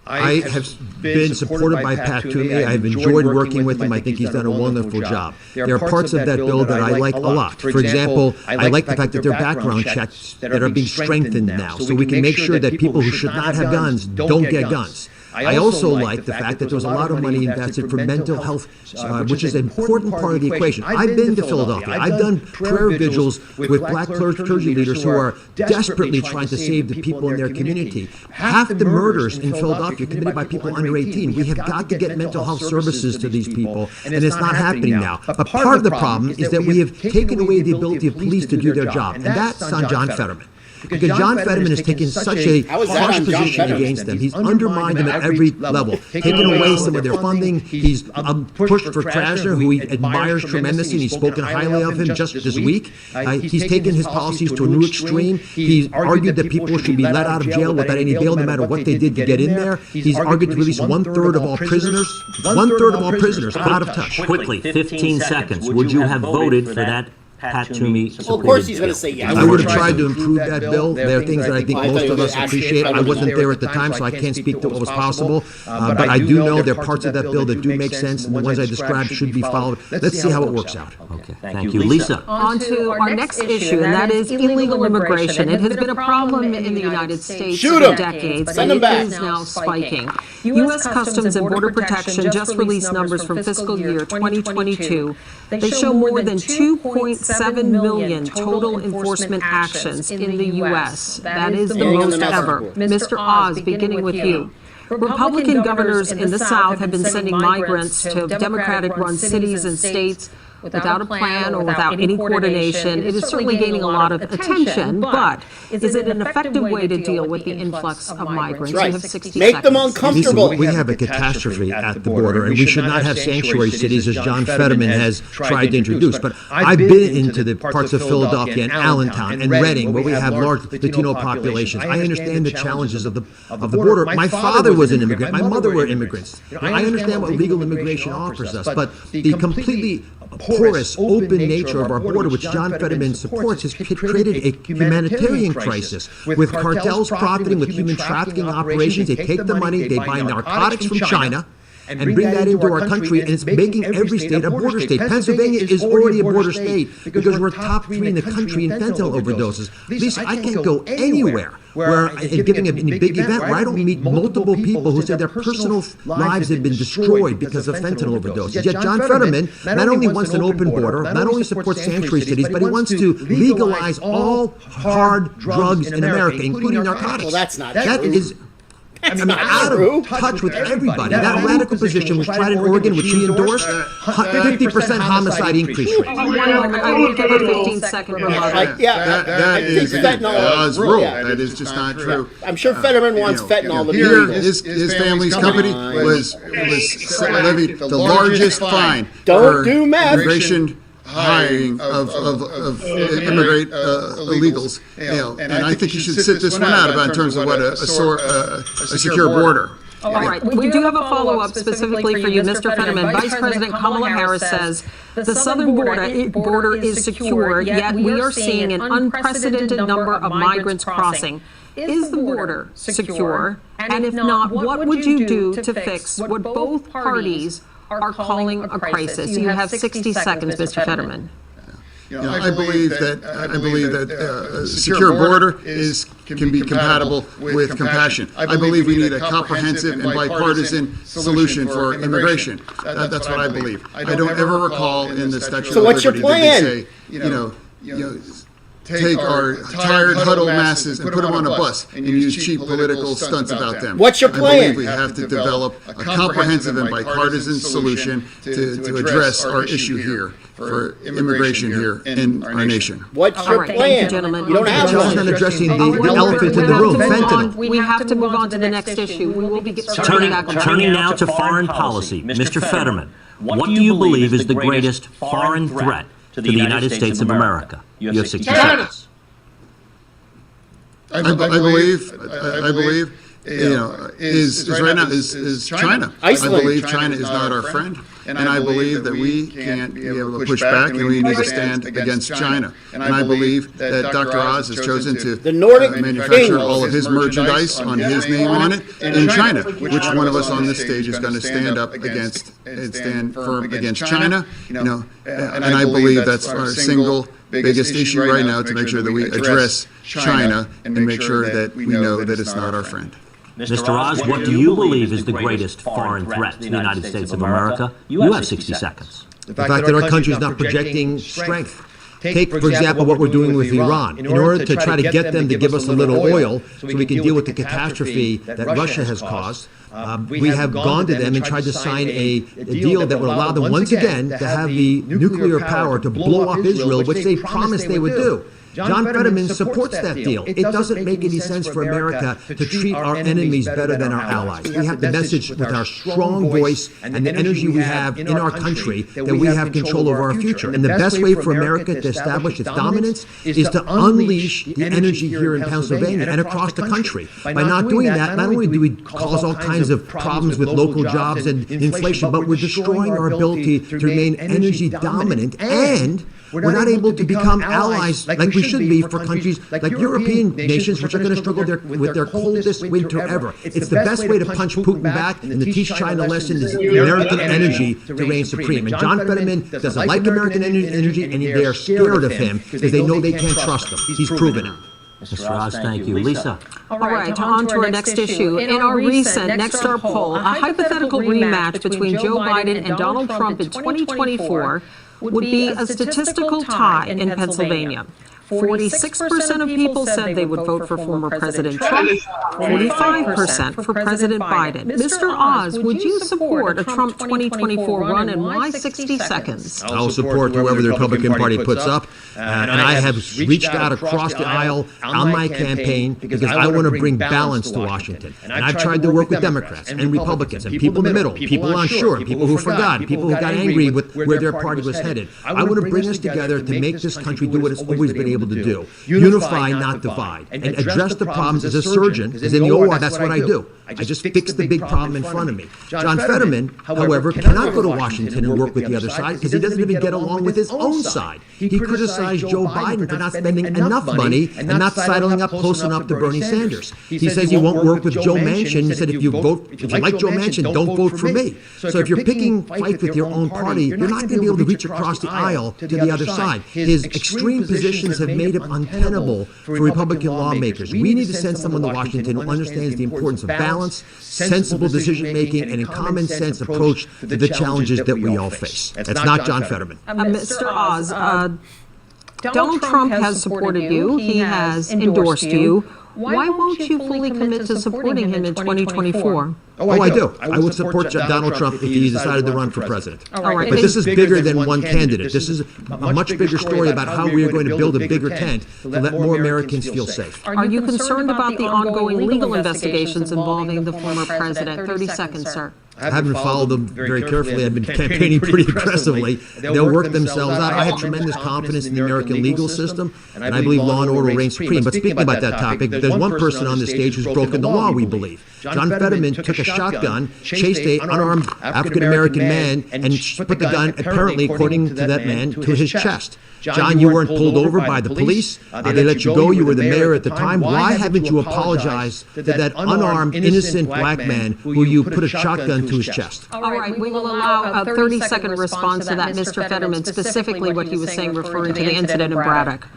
I have been supported by Pat Toomey. I've enjoyed working with him. I think he's done a wonderful job. There are parts of that bill that I like a lot. For example, I like the fact that there are background checks that are being strengthened now, so we can make sure that people who should not have guns don't get guns. I also like the fact that there was a lot of money invested for mental health, which is an important part of the equation. I've been to Philadelphia. I've done prayer vigils with black clergy leaders who are desperately trying to save the people in their community. Half the murders in Philadelphia are committed by people under 18. We have got to get mental health services to these people, and it's not happening now. But part of the problem is that we have taken away the ability of police to do their job, and that's on John Fetterman. Because John Fetterman has taken such a harsh position against them. He's undermined them at every level, taken away some of their funding. He's pushed for Krasner, who he admires tremendously, and he's spoken highly of him just this week. He's taken his policies to a new extreme. He's argued that people should be let out of jail without any bail, no matter what they did to get in there. He's argued to release 1/3 of all prisoners. 1/3 of all prisoners out of touch. Quickly, 15 seconds. Would you have voted for that Pat Toomey? Well, of course he's going to say yes. I would have tried to improve that bill. There are things that I think most of us appreciate. I wasn't there at the time, so I can't speak to what was possible. But I do know there are parts of that bill that do make sense, and the ones I described should be followed. Let's see how it works out. Okay, thank you. Lisa. On to our next issue, and that is illegal immigration. It has been a problem in the United States for decades, and it is now spiking. U.S. Customs and Border Protection just released numbers from fiscal year 2022. They show more than 2.7 million total enforcement actions in the U.S. That is the most ever. Mr. Oz, beginning with you. Republican governors in the South have been sending migrants to Democratic-run cities and states without a plan or without any coordination. It is certainly gaining a lot of attention, but is it an effective way to deal with the influx of migrants? Right. You have 60 Make seconds. them uncomfortable. Lisa, we have a catastrophe at the border, and we should not have sanctuary cities as John Fetterman has tried to introduce. But I've been into the parts of Philadelphia and Allentown and Reading, where we have large Latino populations. I understand the challenges of the border. My father was an immigrant. My mother were immigrants. I understand what legal immigration offers us, but the completely porous, open nature of our border, which John Fetterman supports, has created a humanitarian crisis with cartels profiting with human trafficking operations. They take the money, they buy narcotics from China, and bring that into our country, and it's making every state a border state. Pennsylvania is already a border state because we're top 3 in the country in fentanyl overdoses. Lisa, I can't go anywhere where, giving a big event where I don't meet multiple people who say their personal lives have been destroyed because of fentanyl overdoses. Yet John Fetterman not only wants an open border, not only supports sanctuary cities, but he wants to legalize all hard drugs in America, including narcotics. Well, that's not that true. is out of touch with everybody. That radical position was tried in Oregon, which he endorsed, 50% homicide increase rate. I will give a 15-second remark. That is Oz rule. That is just not true. I'm sure Fetterman wants fentanyl to be Here, legal. his family's company was levied the largest fine Don't for do math. immigration hiring of immigrant illegals, and I think you should sit this one out about in terms of what a secure border. All right. We do have a follow-up specifically for you, Mr. Fetterman. Vice President Kamala Harris says the southern border is secure, yet we are seeing an unprecedented number of migrants crossing. Is the border secure? And if not, what would you do to fix what both parties are calling a crisis? You have 60 seconds, Mr. Fetterman. I believe that a secure border can be compatible with compassion. I believe we need a comprehensive and bipartisan solution for immigration. That's what I believe. I don't ever recall in the Statute of Liberty that they say, take our tired, huddled masses and put them on a bus and use cheap political stunts about them. What's your plan? I believe we have to develop a comprehensive and bipartisan solution to address our issue here for immigration here in our nation. What's your plan? Thank you, gentlemen. You don't have John's one. not addressing the elephant in the room, fentanyl. We have to move on to the next issue. We will be Turning now to foreign policy. Mr. Fetterman, what do you believe is the greatest foreign threat to the United States of America? You have 60 seconds. I believe is right now is China. Iceland. I believe China is not our friend, and I believe that we can't be able to push back, and we need to stand against China. And I believe that Dr. Oz has chosen to manufacture all of his merchandise on his name on it in China. Which one of us on this stage is going to stand up against and stand firm against China? And I believe that's our single biggest issue right now, to make sure that we address China and make sure that we know that it's not our friend. Mr. Oz, what do you believe is the greatest foreign threat to the United States of America? You have 60 seconds. The fact that our country is not projecting strength. Take, for example, what we're doing with Iran. In order to try to get them to give us a little oil so we can deal with the catastrophe that Russia has caused, we have gone to them and tried to sign a deal that would allow them once again to have the nuclear power to blow up Israel, which they promised they would do. John Fetterman supports that deal. It doesn't make any sense for America to treat our enemies better than our allies. We have the message with our strong voice and the energy we have in our country that we have control over our future. And the best way for America to establish its dominance is to unleash the energy here in Pennsylvania and across the country. By not doing that, not only do we cause all kinds of problems with local jobs and inflation, but we're destroying our ability to remain energy dominant, and we're not able to become allies like we should be for countries like European nations, which are going to struggle with their coldest winter ever. It's the best way to punch Putin back and to teach China a lesson is American energy to reign supreme. And John Fetterman doesn't like American energy, and they are scared of him because they know they can't trust him. He's proven it. Mr. Oz, thank you. Lisa. All right, on to our next issue. In our recent Next Star poll, a hypothetical rematch between Joe Biden and Donald Trump in 2024 would be a statistical tie in Pennsylvania. 46% of people said they would vote for former President Trump, 45% for President Biden. Mr. Oz, would you support a Trump 2024 run, and why 60 seconds? I'll support whoever the Republican Party puts up, and I have reached out across the aisle on my campaign because I want to bring balance to Washington. And I've tried to work with Democrats and Republicans and people in the middle, people unsure, people who forgot, people who got angry with where their party was headed. I want to bring us together to make this country do what it's always been able to do. Unify, not divide. And address the problems as a surgeon, because in the OR, that's what I do. I just fix the big problem in front of me. John Fetterman, however, cannot go to Washington and work with the other side because he doesn't even get along with his own side. He criticized Joe Biden for not spending enough money and not sidling up close enough to Bernie Sanders. He says he won't work with Joe Manchin. He said if you like Joe Manchin, don't vote for me. So if you're picking fights with your own party, you're not going to be able to reach across the aisle to the other side. His extreme positions have made him untenable for Republican lawmakers. We need to send someone to Washington who understands the importance of balance, sensible decision-making, and a common sense approach to the challenges that we all face. That's not John Fetterman. Mr. Oz, Donald Trump has supported you. He has endorsed you. Why won't you fully commit to supporting him in 2024? Oh, I do. I would support Donald Trump if he decided to run for president. All right. But this is bigger than one candidate. This is a much bigger story about how we are going to build a bigger tent to let more Americans feel safe. Are you concerned about the ongoing legal investigations involving the former president? 30 seconds, sir. I haven't followed them very carefully. I've been campaigning pretty aggressively. They'll work themselves out. I have tremendous confidence in the American legal system, and I believe law and order will reign supreme. But speaking about that topic, there's one person on the stage who's broken the law, we believe. John Fetterman took a shotgun, chased an unarmed African-American man, and put the gun, apparently, according to that man, to his chest. John, you weren't pulled over by the police. They let you go. You were the mayor at the time. Why haven't you apologized to that unarmed, innocent black man who you put a shotgun to his chest? All right, we will allow a 30-second response to that, Mr. Fetterman, specifically what he was saying referring to the incident in Braddock.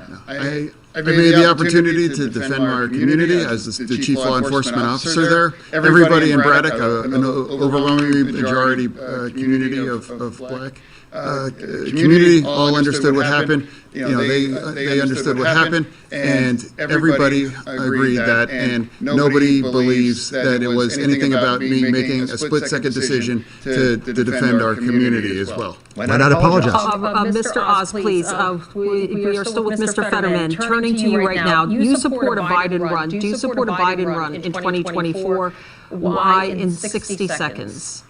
I made the opportunity to defend our community as the chief law enforcement officer there. Everybody in Braddock, an overwhelming majority community of black community, all understood what happened. They understood what happened, and everybody agreed that, and nobody believes that it was anything about me making a split-second decision to defend our community as well. Why not apologize? Mr. Oz, please. We are still with Mr. Fetterman. Turning to you right now, you support a Biden run. Do you support a Biden run in 2024? Why in 60 seconds?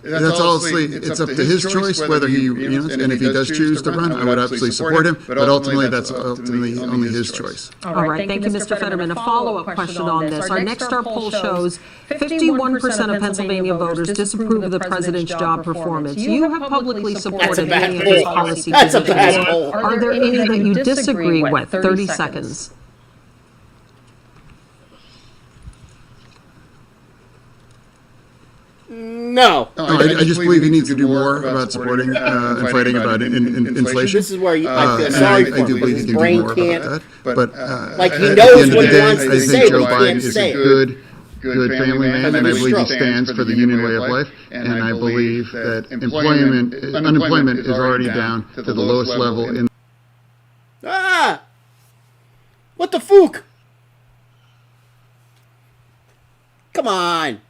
That's obviously, it's up to his choice whether he, and if he does choose to run, I would absolutely support him, but ultimately that's ultimately only his choice. All right, thank you, Mr. Fetterman. A follow-up question on this. Our Next Star poll shows 51% of Pennsylvania voters disapprove of the president's job performance. You have publicly supported many of his policy positions. Are there any that you disagree with? 30 seconds. No. I just believe he needs to do more about supporting and fighting about inflation. This is where I feel sorry for him. I do believe he can do more about that. But like he at knows the end of what the he day, wants I to think say, Joe but he Biden can't is say a it. good family man, and I believe he stands for the union way of life. And I believe that unemployment is already down to the lowest level in. What the fook? Come on.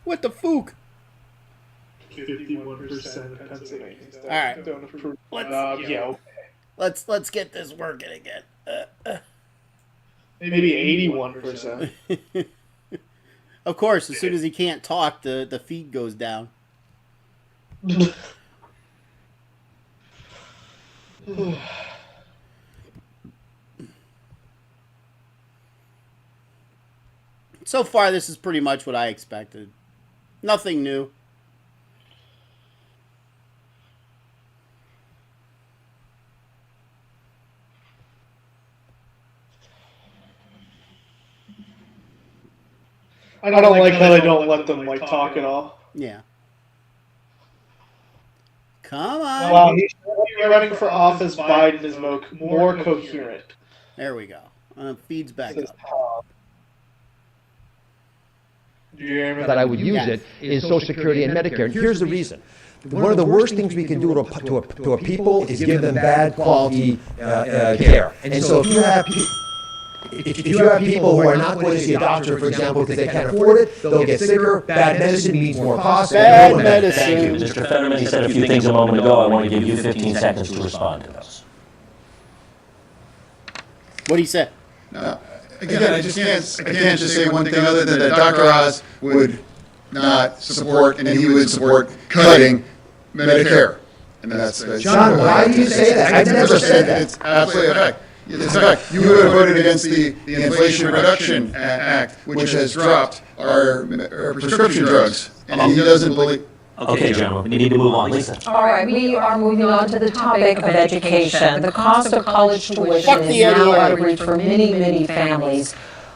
What the fook? 51% of Pennsylvanians All right. don't approve. Let's get this working again. Maybe 81%. Of course, as soon as he can't talk, the feed goes down. So far, this is pretty much what I expected. Nothing new. I don't like how they don't let them talk at all. Yeah. Come on. Wow, he's running for office. Biden is more coherent. There we go. Feeds back up. That I would use it is Social Security and Medicare. And here's the reason. One of the worst things we can do to a people is give them bad quality care. And so if you have people who are not going to see a doctor, for example, because they can't afford it, they'll get sicker. Bad medicine means more cost. Bad medicine. Thank you. Mr. Fetterman, he said a few things a moment ago. I want to give you 15 seconds to respond to those. What did he say? Again, I can't just say one thing other than that Dr. Oz would not support, and he would support cutting Medicare. And that's John, why do you say that? I've never said that. It's absolutely a fact. It's a fact. You would have voted against the Inflation Reduction Act, which has dropped our prescription drugs, and he doesn't believe. Okay, gentlemen, we need to move on. Lisa. All right, we are moving on to the topic of education. The cost of college tuition is now out of reach for many, many families.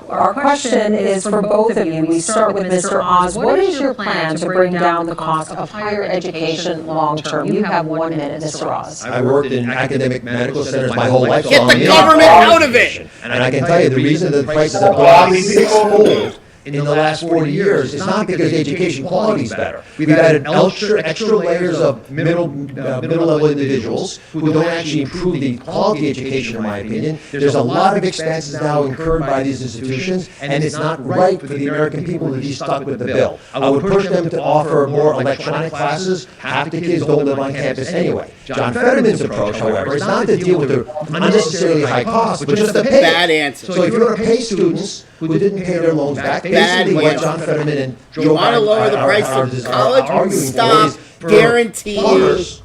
Our question is for both of you. We start with Mr. Oz. What is your plan to bring down the cost of higher education long term? You have 1 minute, Mr. Oz. I worked in academic medical centers my whole life. Get the government out of it! And I can tell you the reason the prices have gone up sixfold in the last 40 years is not because education quality is better. We've added extra layers of middle-level individuals who don't actually improve the quality of education, in my opinion. There's a lot of expenses now incurred by these institutions, and it's not right for the American people to be stuck with the bill. I would push them to offer more electronic classes. Half the kids don't live on campus anyway. John Fetterman's approach, however, is not to deal with the unnecessarily high costs, but just to pay. Bad answer. So if you're going to pay students who didn't pay their loans back, basically what John Fetterman and Joe You want to lower the price of college? Stop guaranteeing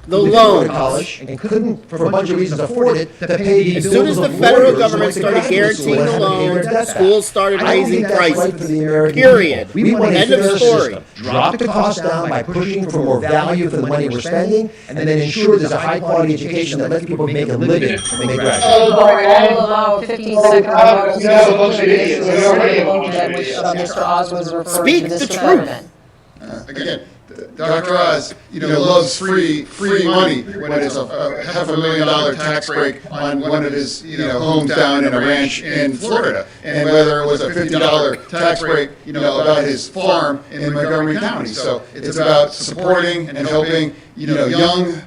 the loans. College and couldn't, for a bunch of reasons, afford it to pay the As soon as the federal government started guaranteeing the loans, schools started raising prices. Period. End of story. Drop the cost down by pushing for more value for the money we're spending, and then ensure there's a high-quality education that lets people make a living when they graduate. I'll allow 15 seconds. Mr. Oz was referring to Mr. Fetterman. Again, Dr. Oz, loves free money when it's a $500,000 tax break on one of his, homes down in a ranch in Florida, and whether it was a $50 tax break, about his farm in Montgomery County. So it's about supporting and helping, young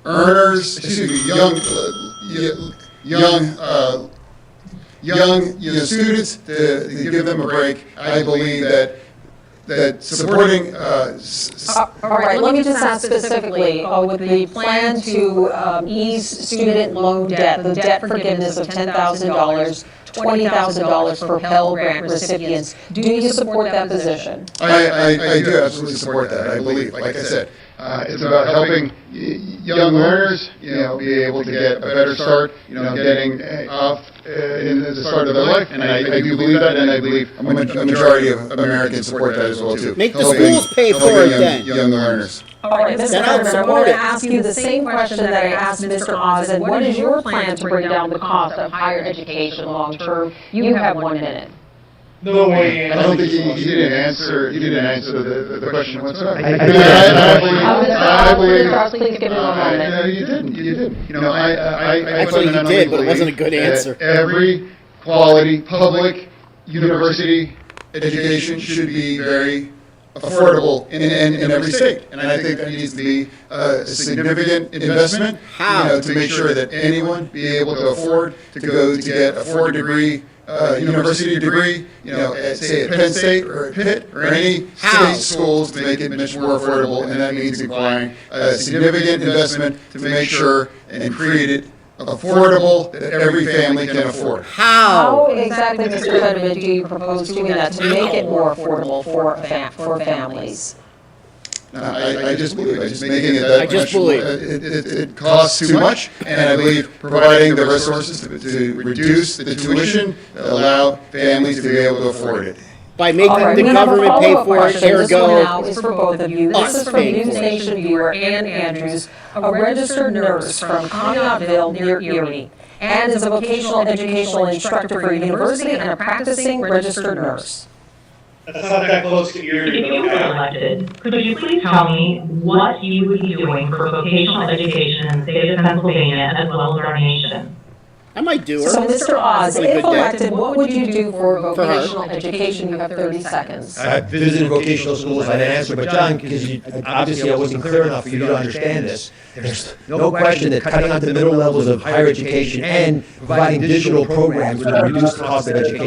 earners, young students to give them a break. I believe that supporting. All right, let me just ask specifically, with the plan to ease student loan debt, the debt forgiveness of $10,000 $20,000 for Pell Grant recipients. Do you support that position? I do absolutely support that. I believe, like I said, it's about helping young learners, be able to get a better start, getting off in the start of their life. And I do believe that, and I believe a majority of Americans support that as well, too. Make the schools pay for it then. Young learners. All right, Mr. Fetterman, I want to ask you the same question that I asked Mr. Oz. And what is your plan to bring down the cost of higher education long term? You have 1 minute. No way. I don't think he didn't answer. He didn't answer the question whatsoever. I believe. Please give me 1 moment. No, you didn't. You didn't. I actually you did, but it wasn't a good answer. Every quality public university education should be very affordable in every state, and I think that needs to be a significant investment. To make sure that anyone be able to afford to go to get a 4-degree university degree, say at Penn State or at Pitt or any state schools, to make it much more affordable, and that means requiring a significant investment to make sure and create it affordable that every family can afford. How exactly, Mr. Fetterman, do you propose doing that to make it more affordable for families? I just believe. I just making it that much. It costs too much, and I believe providing the resources to reduce the tuition, allow families to be able to afford it. By making the government pay for it, this one now is for both of you. This is from News Nation viewer Ann Andrews, a registered nurse from Conneautville near Erie, and is a vocational educational instructor for a university and a practicing registered nurse. That's not that close to Erie. If you were elected, could you please tell me what you would be doing for vocational education in the state of Pennsylvania as well as our nation? I might do her. So, Mr. Oz, if elected, what would you do for vocational education? You have 30 seconds. I visited vocational schools. I didn't answer, but John, because obviously I wasn't clear enough for you to understand this. There's no question that cutting out the middle levels of higher education and providing digital programs would reduce the cost of education.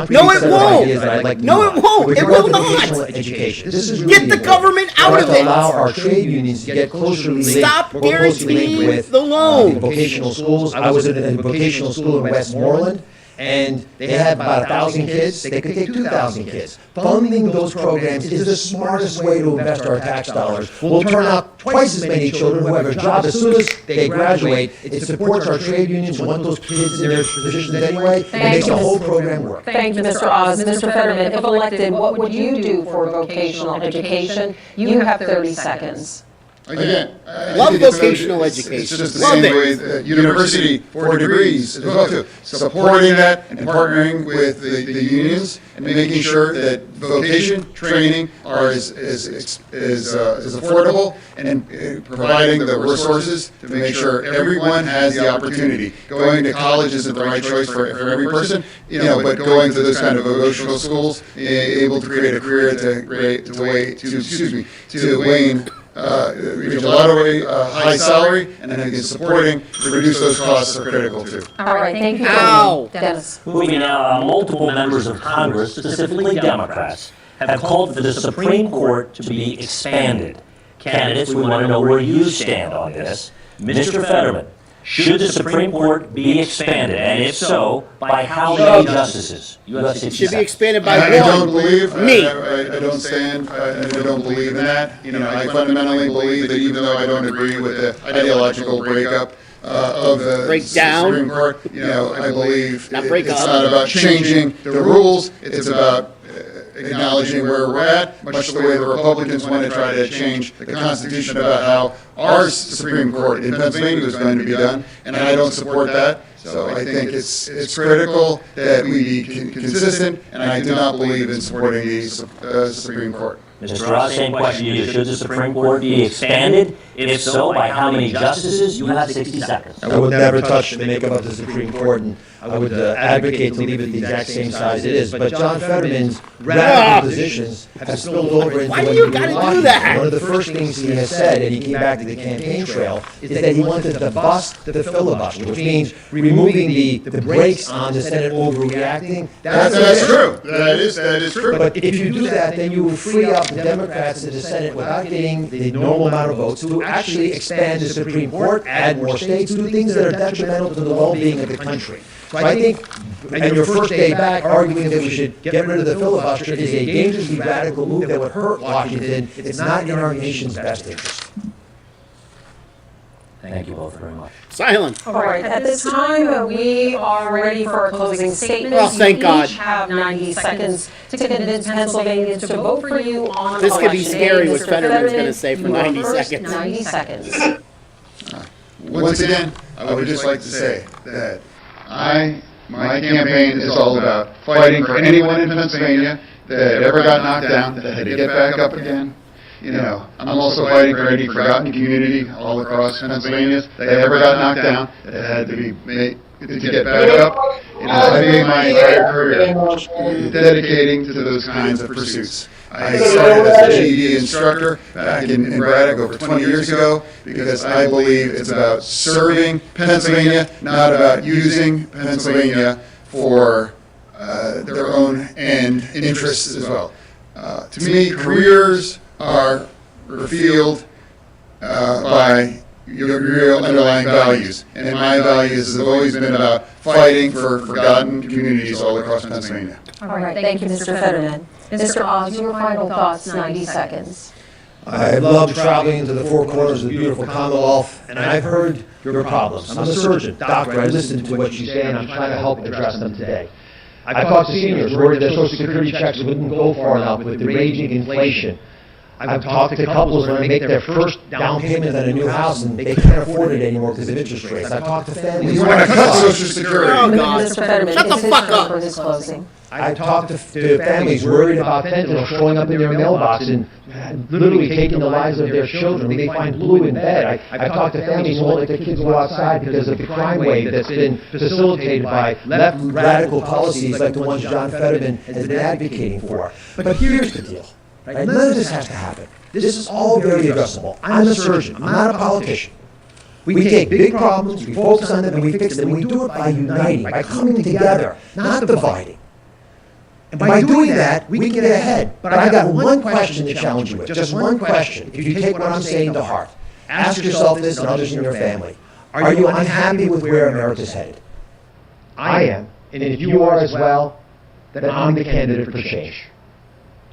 No, it won't. No, it won't. It will not. Get the government out of it. Allow our trade unions to get closely linked. Stop guaranteeing the loan. Vocational schools. I was in a vocational school in Westmoreland, and they had about 1,000 kids. They could take 2,000 kids. Funding those programs is the smartest way to invest our tax dollars. We'll turn out twice as many children who have a job as soon as they graduate. It supports our trade unions who want those kids in their positions anyway. It makes the whole program work. Thank you, Mr. Oz. Mr. Fetterman, if elected, what would you do for vocational education? You have 30 seconds. Again, love vocational education. It's just the same way that university 4 degrees as well too. Supporting that and partnering with the unions and making sure that vocation training are is affordable, and providing the resources to make sure everyone has the opportunity. Going to college isn't the right choice for every person, but going to those kind of vocational schools, able to create a career to wane. Reach a lot of high salary, and then again supporting to reduce those costs are critical too. All right, thank you. Dennis. Moving now, multiple members of Congress, specifically Democrats, have called for the Supreme Court to be expanded. Candidates, we want to know where you stand on this. Mr. Fetterman, should the Supreme Court be expanded, and if so, by how many justices? You have 60 It should be seconds. expanded by I don't believe. Me. I don't stand. I don't believe in that. I fundamentally believe that even though I don't agree with the ideological breakup of the Supreme Court, I believe it's not about changing the rules. It's about acknowledging where we're at, much the way the Republicans want to try to change the Constitution about how our Supreme Court in Pennsylvania was going to be done, and I don't support that. So I think it's critical that we be consistent, and I do not believe in supporting the Supreme Court. Mr. Ross, same question to you. Should the Supreme Court be expanded? If so, by how many justices? You have 60 seconds. I would never touch the makeup of the Supreme Court, and I would advocate to leave it the exact same size it is. But John Fetterman's radical positions have spilled over into Why do you gotta do that? One of the first things he has said, and he came back to the campaign trail, is that he wanted to bust the filibuster, which means removing the brakes on the Senate overreacting. That's true. That is true. But if you do that, then you will free up Democrats in the Senate without getting the normal amount of votes to actually expand the Supreme Court, add more states, do things that are detrimental to the well-being of the country. So I think, and your first day back, arguing that we should get rid of the filibuster is a dangerously radical move that would hurt Washington. It's not in our nation's best interest. Thank you both very much. Silence. All right, at this time, we are ready for our closing statements. Well, thank God. You each have 90 seconds to convince Pennsylvanians to vote for you on This could be election scary day. what Mr. Fetterman's going to say for you are 90 first, seconds. 90 seconds. Once again, I would just like to say that my campaign is all about fighting for anyone in Pennsylvania that ever got knocked down, that had to get back up again. You know, I'm also fighting for any forgotten community all across Pennsylvania that ever got knocked down, that had to be made to get back up. You know, I made my entire career dedicating to those kinds of pursuits. I started as a GED instructor back in Braddock over 20 years ago because I believe it's about serving Pennsylvania, not about using Pennsylvania for their own end interests as well. To me, careers are revealed by your real underlying values. And my values have always been about fighting for forgotten communities all across Pennsylvania. All right, thank you, Mr. Fetterman. Mr. Oz, your final thoughts, 90 seconds. I love traveling to the four corners of the beautiful Commonwealth, and I've heard your problems. I'm a surgeon, doctor. I listen to what you say, and I'm trying to help address them today. I've talked to seniors worried their Social Security checks wouldn't go far enough with the raging inflation. I've talked to couples when they make their first down payment on a new house and they can't afford it anymore because of interest rates. I've talked to families. You want to cut Social Security? Oh, God. Mr. Fetterman, Shut the it's his fuck turn up. for his closing. I've talked to families worried about fentanyl showing up in their mailbox and literally taking the lives of their children. They find blue in bed. I've talked to families who won't let their kids go outside because of the crime wave that's been facilitated by left radical policies like the ones John Fetterman has been advocating for. But here's the deal. Right? None of this has to happen. This is all very addressable. I'm a surgeon. I'm not a politician. We take big problems, we focus on them, and we fix them. We do it by uniting, by coming together, not dividing. And by doing that, we can get ahead. But I got one question to challenge you with, just one question. If you take what I'm saying to heart, ask yourself this and others in your family. Are you unhappy with where America's headed? I am. And if you are as well, then I'm the candidate for change.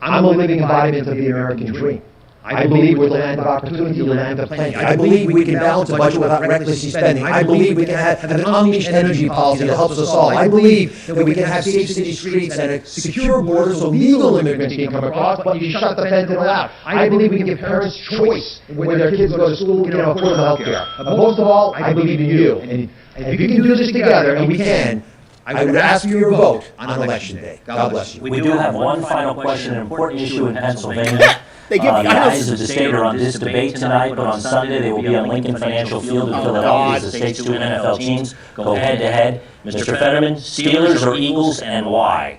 I'm a living embodiment of the American dream. I believe we're the land of opportunity, the land of plenty. I believe we can balance a budget without recklessly spending. I believe we can have an unleashed energy policy that helps us all. I believe that we can have safe city streets and a secure border so legal immigrants can come across, but you shut the fentanyl out. I believe we can give parents choice when their kids go to school, get affordable health care. But most of all, I believe in you. And if you can do this together, and we can, I would ask for your vote on Election Day. God bless you. We do have one final question, an important issue in Pennsylvania. The eyes of the state are on this debate tonight, but on Sunday they will be on Lincoln Financial Field in Philadelphia as the state's two NFL teams go head-to-head. Mr. Fetterman, Steelers or Eagles, and why?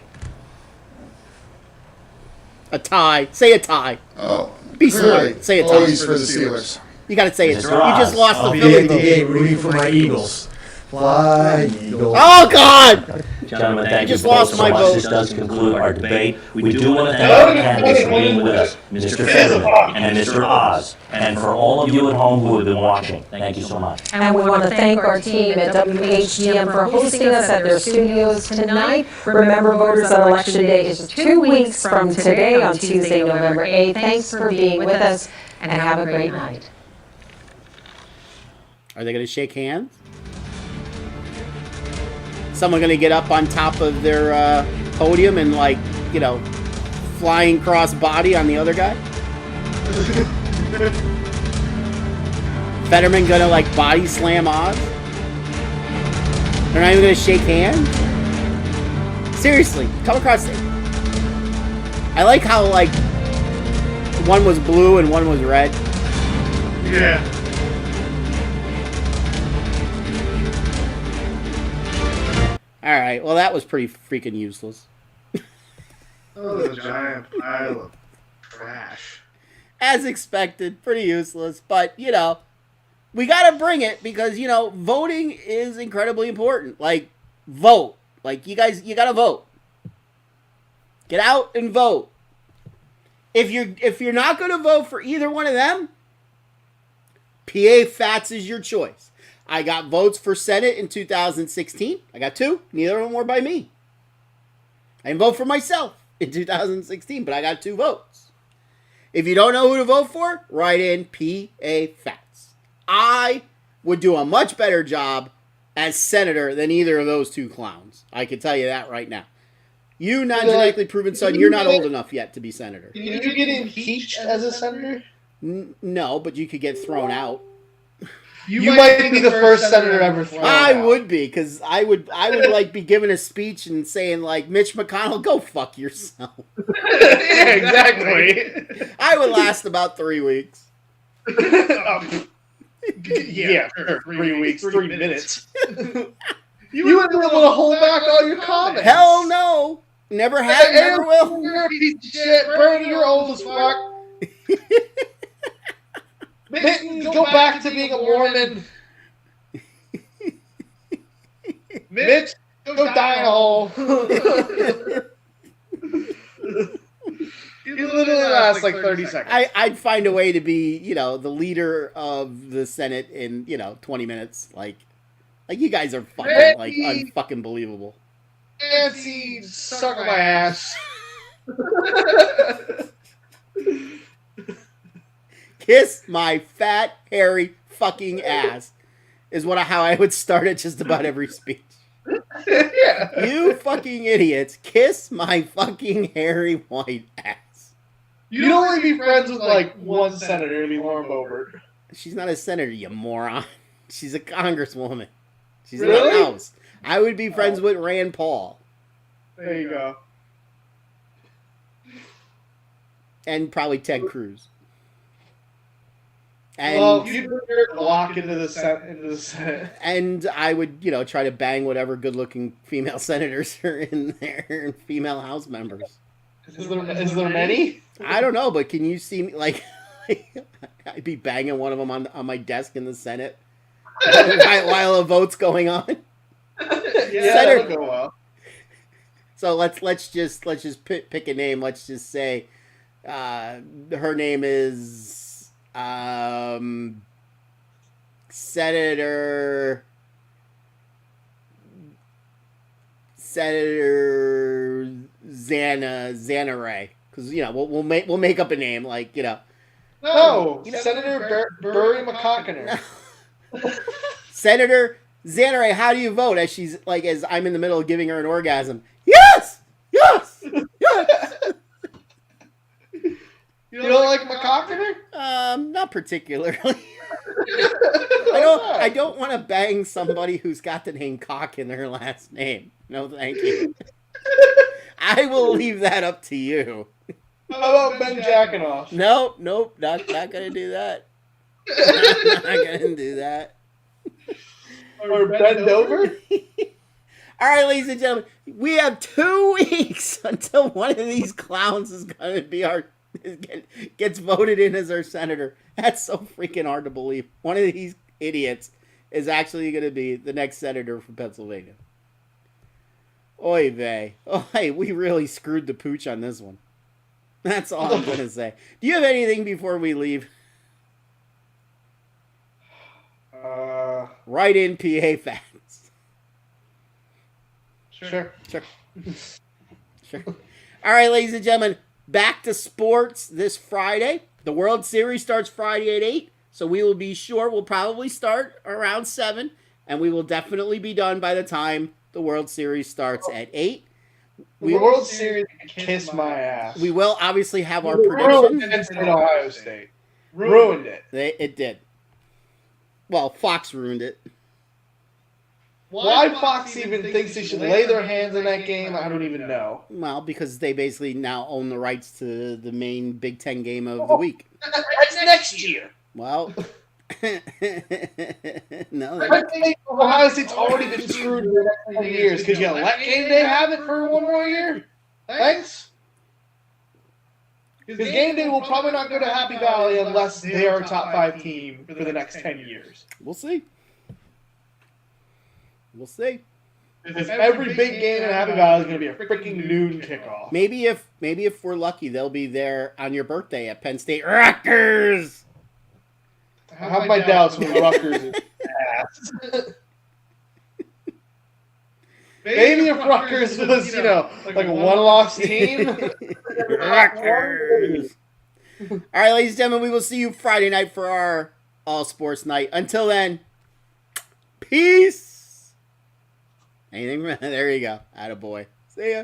A tie. Say a tie. Oh, Be smart. Say a tie. always for the Steelers. You got to say it. You Mr. Oz. just lost the I'll be Philly at the game. game rooting for my Eagles. Fly, Eagles. Oh, God! Gentlemen, thank you just both lost so my much. vote. This does conclude our debate. We do want to thank our candidates for being with us, Mr. Fetterman and Mr. Oz, and for all of you at home who have been watching. Thank you so much. And we want to thank our team at WHGM for hosting us at their studios tonight. Remember, voters on Election Day is 2 weeks from today on Tuesday, November 8th. Thanks for being with us, and have a great night. Are they going to shake hands? Someone going to get up on top of their podium and, like, you know, flying cross body on the other guy? Fetterman going to, like, body slam Oz? They're not even going to shake hands? Seriously, come across it. I like how, like, one was blue and one was red. Yeah. Alright, well that was pretty freaking useless. Oh, the giant pile of trash. As expected, pretty useless, but, you know, we gotta bring it because, you know, voting is incredibly important. Like, vote. Like, you guys, you gotta vote. Get out and vote. If you're not going to vote for either one of them, PA Phatts is your choice. I got votes for Senate in 2016. I got 2. Neither of them were by me. I didn't vote for myself in 2016, but I got 2 votes. If you don't know who to vote for, write in PA Phatts. I would do a much better job as senator than either of those 2 clowns. I can tell you that right now. You non-genetically proven son, you're not old enough yet to be senator. Can you get impeached as a senator? No, but you could get thrown out. You might be the first senator ever thrown out. I would be, because I would like be giving a speech and saying like, Mitch McConnell, go fuck yourself. Yeah, exactly. I would last about 3 weeks. Yeah, sure. 3 weeks, 3 minutes. You wouldn't be able to hold back all your comments. Hell no. Never have, never will. You're a piece of shit. Bernie, you're old as fuck. Go back to being a Mormon. Mitch, go die in a hole. You literally last like 30 seconds. I'd find a way to be, the leader of the Senate in, 20 minutes. Like you guys are fucking, unfucking believable. Nancy, suck my ass. Kiss my fat, hairy fucking ass is how I would start at just about every speech. Yeah. You fucking idiots, kiss my fucking hairy white ass. You'd only be friends with like one senator, to be Lauren Boebert. She's not a senator, you moron. She's a congresswoman. She's Really? in the House. I would be friends with Rand Paul. There you go. And probably Ted Cruz. And, well, you'd bring your Glock into the Senate. And I would, try to bang whatever good-looking female senators are in there, and female House members. Is there many? I don't know, but can you see me, I'd be banging one of them on my desk in the Senate while a vote's going on. Yeah, that'll go well. So let's just pick a name. Let's just say her name is Senator Xanare, because we'll make up a name No, Senator Burry McCockiner. Senator Xanare, how do you vote? As she's as I'm in the middle of giving her an orgasm. Yes, yes, yes. You don't like McCockiner? Not particularly. I don't want to bang somebody who's got the name Cock in their last name. No, thank you. I will leave that up to you. How about Ben Jackanoff? Nope, not gonna do that. Not gonna do that. Or Ben Dover? All right, ladies and gentlemen, we have 2 weeks until one of these clowns is gonna be gets voted in as our senator. That's so freaking hard to believe. One of these idiots is actually going to be the next senator from Pennsylvania. Oy vey. Oh, hey, we really screwed the pooch on this one. That's all I'm going to say. Do you have anything before we leave? Write in PA Phatts. Sure. Sure. All right, ladies and gentlemen. Back to sports this Friday. The World Series starts Friday at 8, so we'll probably start around 7, and we will definitely be done by the time the World Series starts at 8. The World Series can kiss my ass. We will obviously have our predictions. Against Ohio State. Ruined it. It did. Well, Fox ruined it. Why Fox even thinks they should lay their hands in that game, I don't even know. Well, because they basically now own the rights to the main Big Ten game of the week. That's next year. Well, no. I think Ohio State's already been screwed for the next 20 years. Could you let game day have it for one more year? Thanks. Because game day will probably not go to Happy Valley unless they are a top 5 team for the next 10 years. We'll see. If every big game in Happy Valley is going to be a freaking noon kickoff. Maybe if we're lucky, they'll be there on your birthday at Penn State. Rutgers! I have my doubts with Rutgers is ass. Maybe if Rutgers was, like a one-loss team. Rutgers! All right, ladies and gentlemen, we will see you Friday night for our all-sports night. Until then, peace! Anything? There you go. Attaboy. See ya.